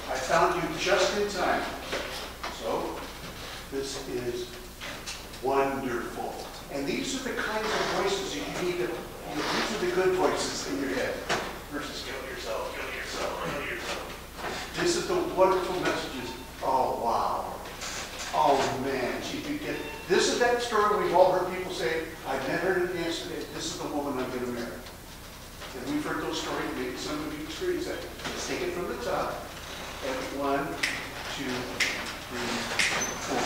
I found you just in time. So, this is wonderful. And these are the kinds of voices that you need to, these are the good voices in your head. Versus kill yourself, kill yourself, kill yourself. This is the wonderful messages. Oh, wow. Oh, man. This is that story we've all heard people say, I met her in dance today. This is the woman I'm going to marry. And we've heard those stories. Maybe some of you experience that. Let's take it from the top. And 1, 2, 3, 4.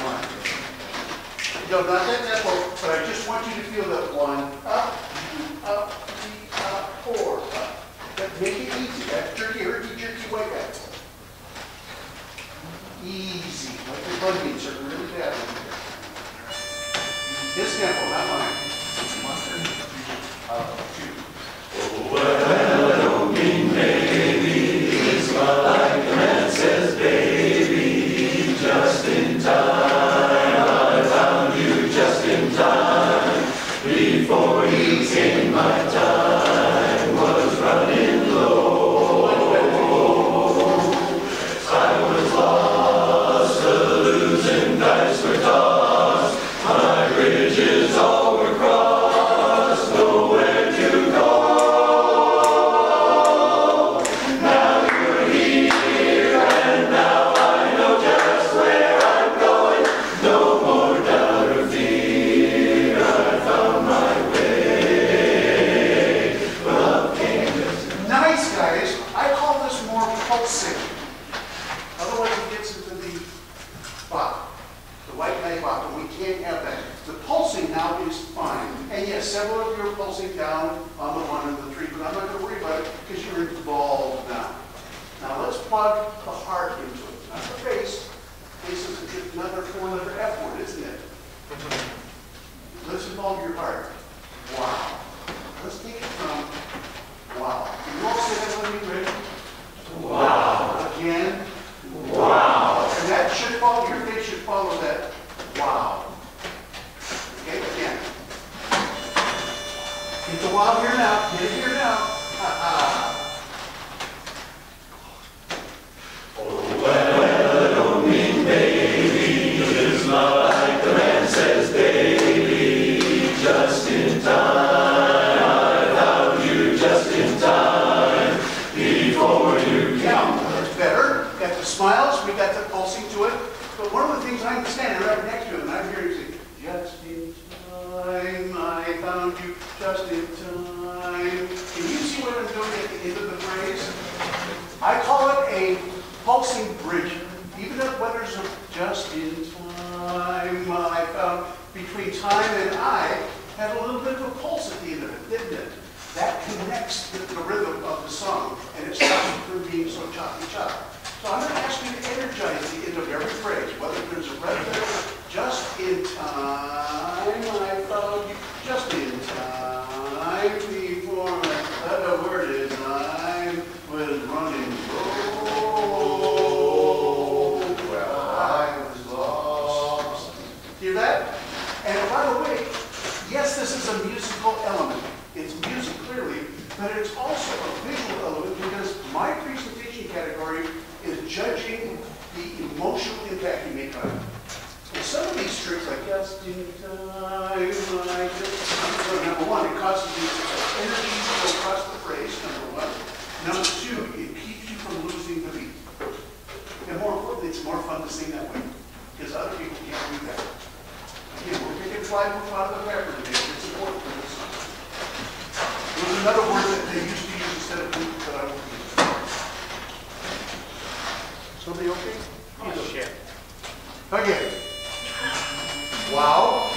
1. No, not that tempo, but I just want you to feel that 1, up, 2, up, 3, up, 4, up. But make it easy. That jerky, herky-jerky white guy. Easy. Like the bun beats are really bad. His tempo, not mine. 1, 2. Well, I don't mean maybe. It's not like the man says, baby, just in time. I found you just in time. Before you came, my time was running low. I was lost, the losing dice were tossed. My bridges all were crossed, nowhere to go. Now you're here, and now I know just where I'm going. No more doubt or fear, I found my way. Love came just Nice, guys. I call this more pulsing. Otherwise it gets into the bop, the white knight bop, and we can't have that. The pulsing now is fine. And yes, several of you are pulsing down on the 1 and the 3, but I'm not going to worry about it because you're involved now. Now let's plug the heart into it, not the face. Face is another 4-letter F word, isn't it? Let's involve your heart. Wow. Let's take it from wow. Can you all say that when you're ready? wow, Again. wow. And that should follow, your face should follow that. Wow. Okay, again. Get the wow here now. Get it here now. Well, I don't mean baby, it's not like the man says, baby, just in time. I found you just in time, before you Now, that's better. Got the smiles, we got the pulsing to it. But one of the things I'm standing right next to him, and I'm hearing you say, just in time, I found you just in time. Can you see what I'm doing at the end of the phrase? I call it a pulsing bridge. Even if letters of just in time, I found between time and I had a little bit of a pulse at the end of it, didn't it? That connects the rhythm of the song, and it stops it from being so choppy-chop. So I'm going to ask you to energize the end of every phrase, whether there's a red letter, just in time, I found you, just in time, before the word is on. but it's also a visual element because my presentation category is judging the emotional impact you make on it. And some of these tricks, like just in time, like this, so number one, it causes you energy to go across the phrase, number one. Number two, it keeps you from losing the beat. And more importantly, it's more fun to sing that way because other people can't do that. Again, we're picking fly hook out of the pepper today. It's important for this song. There was another word that they used to use instead of loop that I won't use. Somebody okay? Oh, shit. Again. Wow.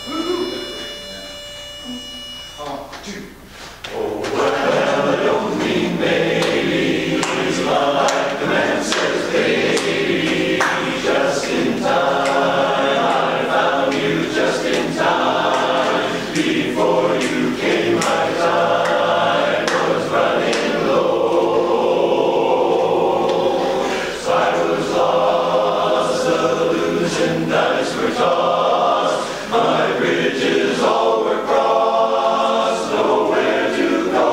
Woo-hoo. 2. Oh, well, it don't mean maybe. It's not like the man says, baby. Just in time, I found you just in time. Before you came, my time was running low. So I was lost, the losing dice were tossed. My bridges all were crossed, nowhere to go.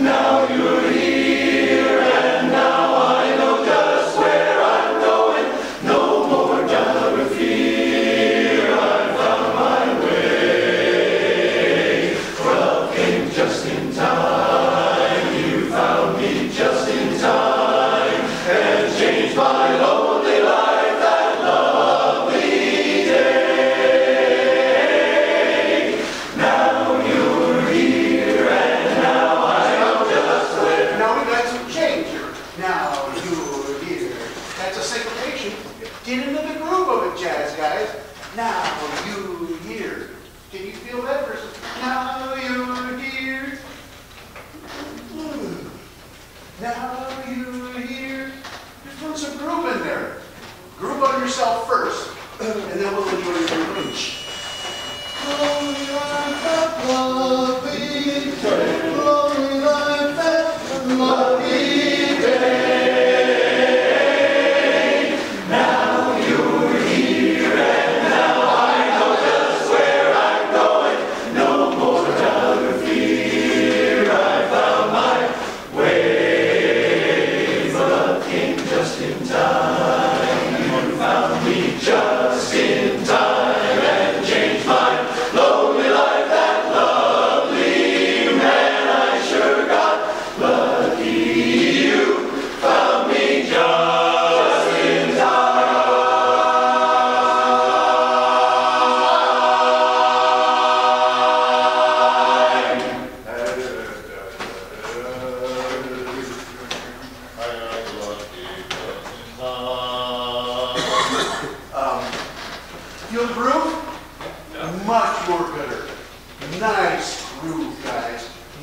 Now you're here, and now I know just where I'm going. No more doubt or fear, I found my way. For love came just in time, you found me just in time, and changed my lonely life that lovely day. Now you're here, and now I know just where. Now we got some change here. Now you're here. That's a syncopation. Get into the groove of it, jazz guys. Now you're here. Can you feel that versus now you're here? Now you're here. Just put some groove in there. Groove on yourself first, and then we'll enjoy your groove. Lonely life that lovely day. Lonely life that lovely day. Now you're here, and now I know just where I'm going. No more doubt or fear, I found my way. For love came just in time, you found me just in time, and changed my lonely life that lovely man. I sure got lucky, you found me just in Feel the groove? Much more gooder. Nice groove, guys.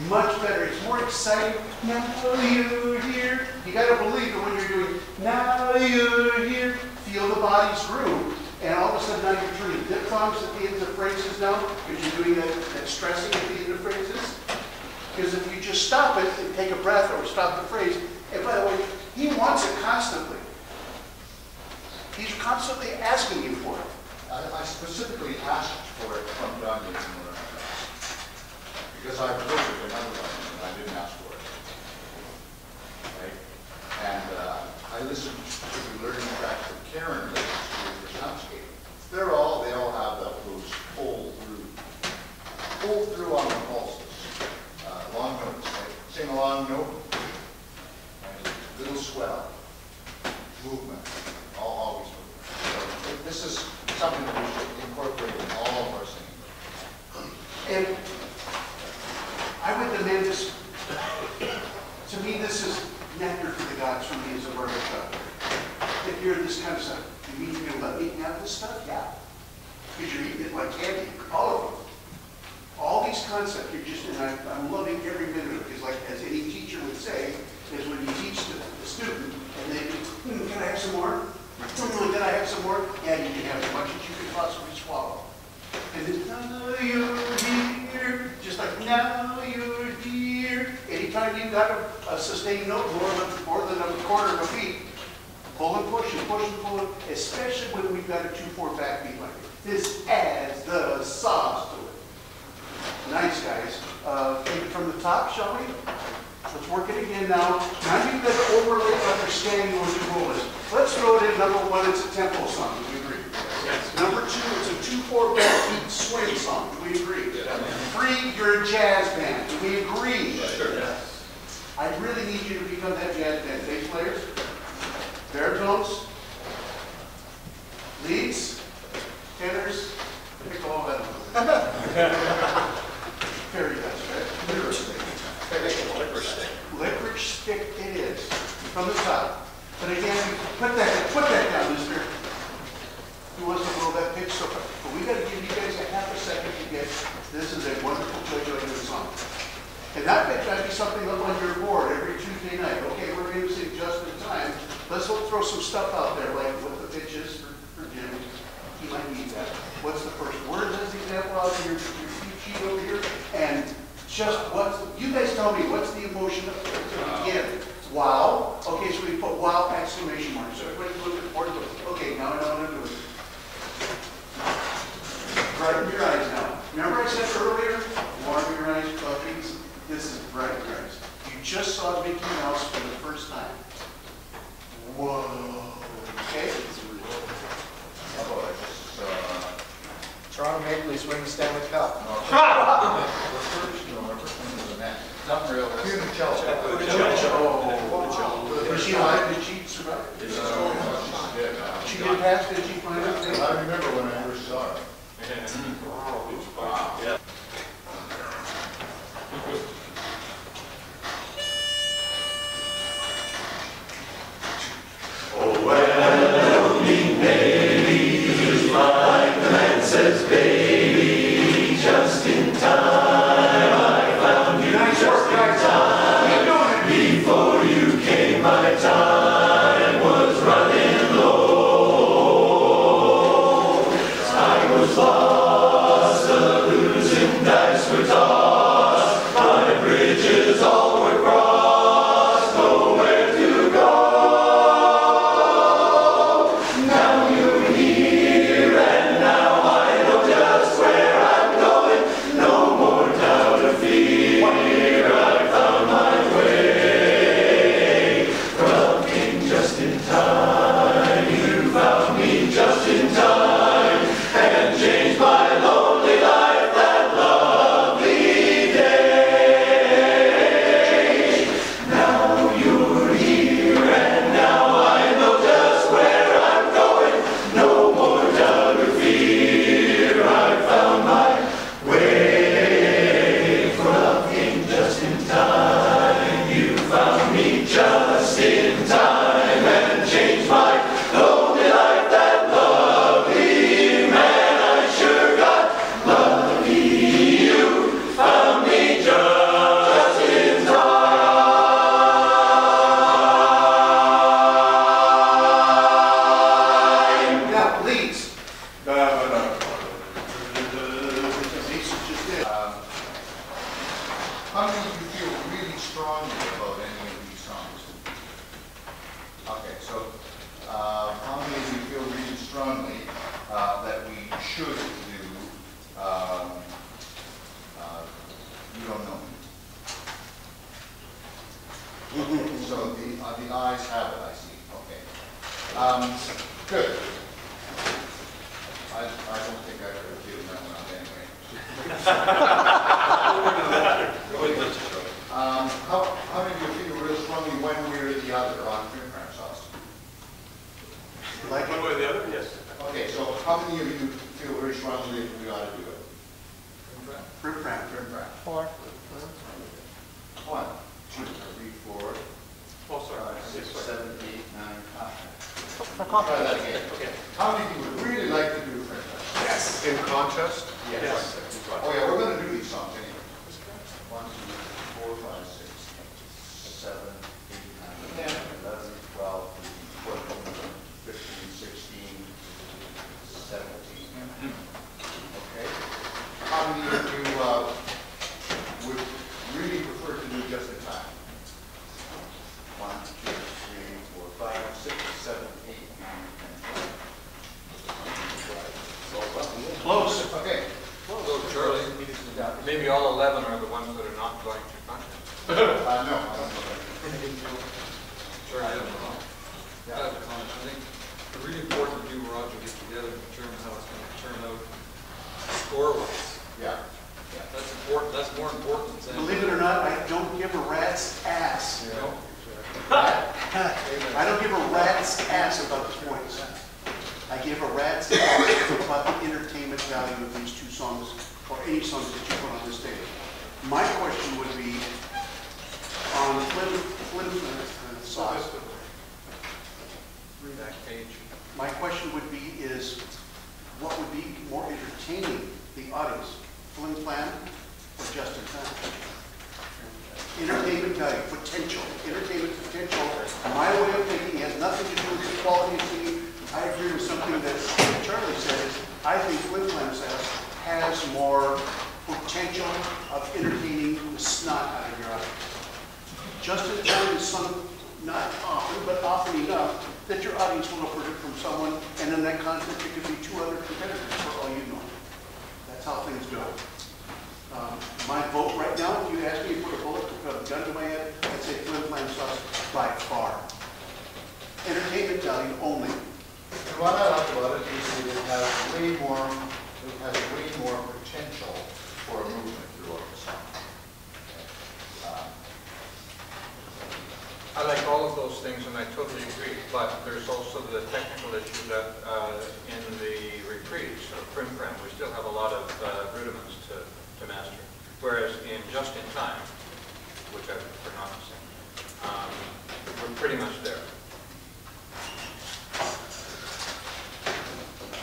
Much better. It's more exciting. Now you're here. You got to believe that when you're doing now you're here, feel the body's groove. And all of a sudden now you're turning diphthongs at the ends of phrases now because you're doing that stressing at the end of phrases. Because if you just stop it and take a breath or stop the phrase, and by the way, he wants it constantly. He's constantly asking you for it. I specifically asked for it from Don Yates because I've heard it in other ones and I didn't ask for it. Right? And I listened to the learning tracks that Karen listens to for soundscape. They all have those pull through on the pulses, long notes. Like sing a long note, right? Little swell, movement, always movement. So this is something that we should incorporate in all of our singing. And I would demand this. To me, this is nectar for the gods for me as a barbershop. If you're this kind of stuff, you mean you're going to let me have this stuff? Yeah. Because you're eating it like candy, all of them. All these concepts, you're just, and I'm loving every minute of it, because like as any teacher would say, is when you teach the student, and they go, can I have some more? Can I have some more? Yeah, you can have as much as you can possibly swallow. And then, now you're here, just like now you're here. Anytime you've got a sustained note more than a quarter of a beat, pull and push and push and pull, especially when we've got a 2/4 backbeat like it. This adds the sauce to it. Nice top, shall we? Let's work it again now. Now you've got an overlay understanding what the rule is. Let's throw it in number one, it's a tempo song. Do we agree? Yes. Number two, it's a 2/4 backbeat swing song. Do we agree? Yes. Three, you're a jazz band. Do we agree? Sure. Yes. I really need you to become that jazz band. Bass players, baritones, leads, tenors, pick all that up. Fairy dust, right? Licorice stick. Licorice stick it is, from the top. But again, put that down, mister. Who wants to roll that pitch so far? But we got to give you guys a half a second to get, this is a wonderful JoJo song. And that pitch might be something up on your board every Tuesday night. Okay, we're going to sing just in time. Let's throw some stuff out there, like what the pitch is for Jim. He might need that. What's the first word as an example out of your sheet over here? And just you guys tell me, what's the emotion of to begin? Wow. Okay, so we put wow exclamation mark. So everybody look at the board. Okay, now I know what to do it. Brighten your eyes now. Remember I said earlier, warm your eyes, puppies. This is brighten your eyes. You just saw Mickey Mouse for the first time. Whoa. Okay? How about I just, Toronto Maple Leafs win the Stanley Cup. the first one was a man. Not real. Funicello. Did she live? Did she survive? She did pass? Did she find out? I remember when I first saw her. Wow. Yeah. Oh, well-meaning ladies, like the man says, baby, just in time. I found you just in time. Before you came, my time was running low. I was lost, the losing dice were tossed. My bridges all were crossed, nowhere to go. Now you're here, and now I know just where I'm going. No more doubt or fear, I found my way. From King just in time, you found me just in time, and changed my lonely life that lovely day. Now you're here, and now I know just where I'm going. No more doubt or fear, I found my way. From King just in time, you found me just in time, and changed my lonely life that lovely man. I sure got lucky, you found me just in time. Now, please. These just did. How many of you feel really strongly about any of these songs? Okay, so how many of you feel really strongly that we should do You Don't Know Me? Okay, so the ayes have it, I see. Okay. Good. I don't think I could have given that one out anyway. How many of you feel real strongly one way or the other on Prim Pram sauce? Like One way or the other? Yes. Okay, so how many of you feel very strongly that we ought to do it? Prim Pram. Prim Pram. 4. 1, 2, 3, 4, Oh, sorry. 5, 6, 7, 8, 9, 10. For Try that again. Okay. How many of you would really like to do Prim Pram? Yes. In contest? Yes. Oh yeah, we're going to do these songs anyway. 1, 2, 4, 5, 6, 7, 8, 9, 10, 11, 12, 14, 15, 16, 17. Okay. How many of you would really prefer to do just in time? 1, 2, 3, 4, 5, 6, 7, 8, 9, 10. Close. Okay. So Charlie, maybe all 11 are the ones that are not going to contest. No, I don't know. Sure, I don't know. I have a comment. I think it's really important that you and Roger get together and determine how it's going to turn out score-wise. Yeah. That's important. That's more important than. Believe it or not, I don't give a rat's ass. You know? I don't give a rat's ass about the points. I give a rat's ass about the entertainment value of these two songs, or any songs that you put on this stage. My question would be on Flim Sauce. Back page. My question would be is, what would be more entertaining the audience, Flim Flam or Just in Time? Entertainment value, potential, entertainment potential. My way of thinking has nothing to do with the quality of singing. I agree with something that Charlie said is, I think Flim Flam has more potential of entertaining the snot out of your audience. Just in Time is sung not often, but often enough that your audience will have heard it from someone, and in that context, it could be two other competitors for all you know. That's how things go. My vote right now, if you ask me to put a bullet, put a gun to my head, I'd say Flim Flam Sauce by far. Entertainment value only. And what I like about it is that it has way more potential for a movement throughout the song. I like all of those things, and I totally agree, but there's also the technical issue that in the retreats, or Flim Flam, we still have a lot of rudiments to master. Whereas in Just in Time, which I prefer not to sing, we're pretty much there.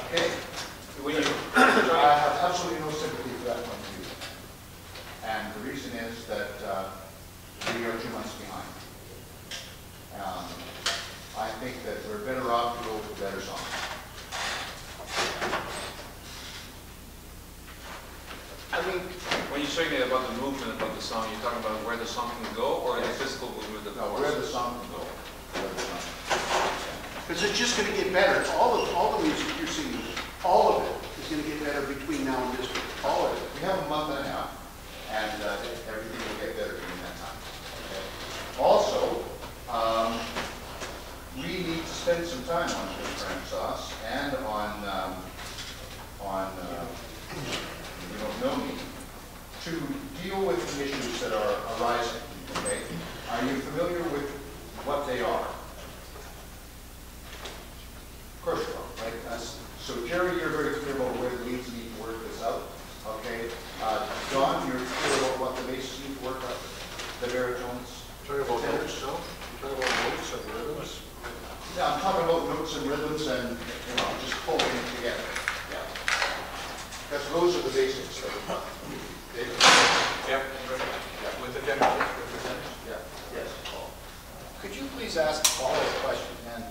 Okay? I have absolutely no sympathy for that point of view. And the reason is that we are 2 months behind. I think that we're better off to go with a better song. I mean, when you're saying about the movement of the song, you're talking about where the song can go, or the physical movement of the No, voice? where the song can go. Because it's just going to get better. All the music you're singing, all of it is going to get better between now and this week. All of it. We have a month and a half, and everything will get better during that time. Okay? Also, we need to spend some time on Flim Flam Sauce and on you don't know me, to deal with the issues that are arising. Okay? Are you familiar with what they are? Of course you are, right? So Jerry, you're very clear about where the leads need to work this out. Okay? Don, you're clear about what the basses need to work out, the baritones. Talking about notes, no? You're talking about notes and rhythms? Yeah, I'm talking about notes and rhythms and, just pulling it together. Yeah. Because those are the basics. Yep. With the demo. Yeah. Yes. Could you please ask Paul a question? And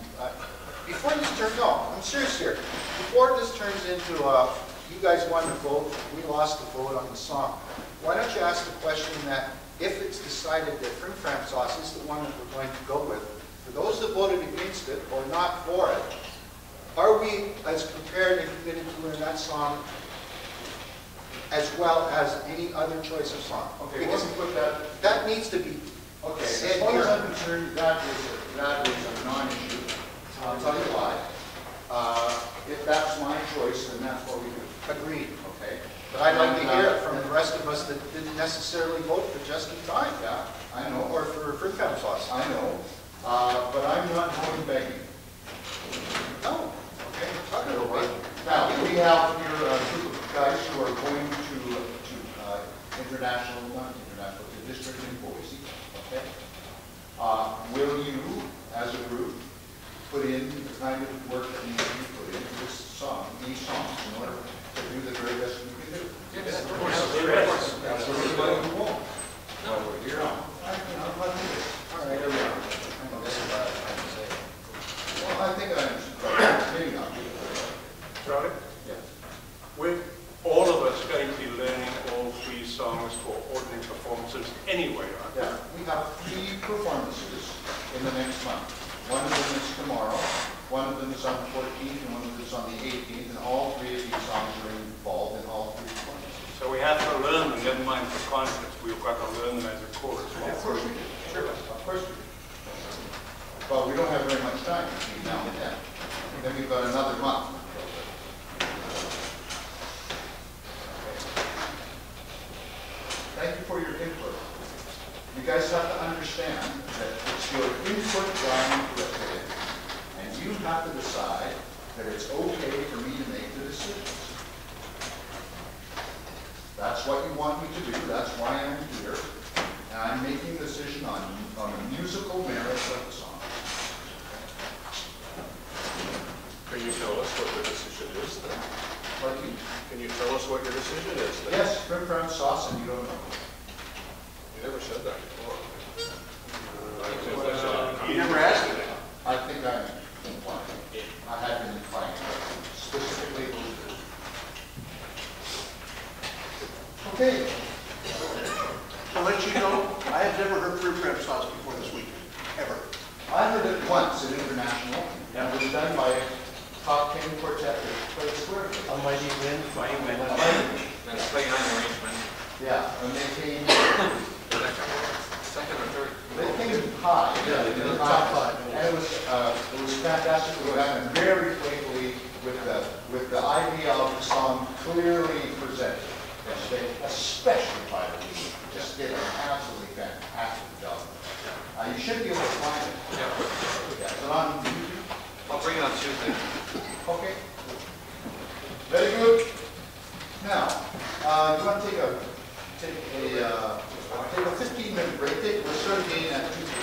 before this turns, no, I'm serious here. Before this turns into, you guys won the vote, we lost the vote on the song. Why don't you ask the question that if it's decided that Flim Flam Sauce is the one that we're going to go with, for those that voted against it or not for it, are we as prepared and committed to learn that song as well as any other choice of song? Okay, because let's put that. that needs to be Okay, said as far here. as I'm concerned, that is a non-issue. I'll tell you why. If that's my choice, then that's what we do. Agreed. Okay. But I'd like to hear it from the rest of us that didn't necessarily vote for Just in Time. Yeah, I know. Or for Flim Flam Sauce. I know. But I'm not going begging. No. Okay. Talking about it. Now, we have here a group of guys who are going to to district in Boise. Okay. Will you, as a group, put in the kind of work that needs to be put into this song, these songs, in order to do the very best we can do? Yes, of course. That's what we're going to want. No, we're here on. All right, there we are. Well, I think I understand. Maybe not. Charlie? Yes. With all of us going to be learning all three songs for ordinary performances anyway, right? Yeah, we have 3 performances in the next month. One of them is tomorrow, one of them is on the 14th, and one of them is on the 18th, and all 3 of these songs are involved in all 3 performances. So we have to learn them never mind for concerts, we've got to learn them as a chorus. Of course we do. Sure. Of course we do. But we don't have very much time between now and then. Then we've got another month. Thank you for your input. You guys have to understand that it's your input going into a thing, and you have to decide that it's okay for me to make the decisions. That's what you want me to do. That's why I'm here. And I'm making a decision on the musical merits of the song. Can you tell us what the decision is then? Pardon me? Can you tell us what your decision is then? Yes, shrimp brown sauce, and you don't know. You never said that before. You never asked me. I think I'm implying. I have been implying, specifically. Okay. I'll let you know, I have never heard shrimp crab sauce before this weekend, ever. I heard it once in International, and it was done by a top 10 quartet that played square. A mighty wind, fine wind. Then play on arrangement. Yeah, and they came, Second or third? they came high. Yeah, they did. In the top five. And it was fantastic to go down and very playfully with the idea of the song clearly presented. Especially by the lead. Just did an absolutely fantastic job. You should be able to find it. Yeah. Is it on YouTube? I'll bring it on Tuesday. Okay. Very good. Now, you want to take a 15-minute break? We'll start again at 2:30.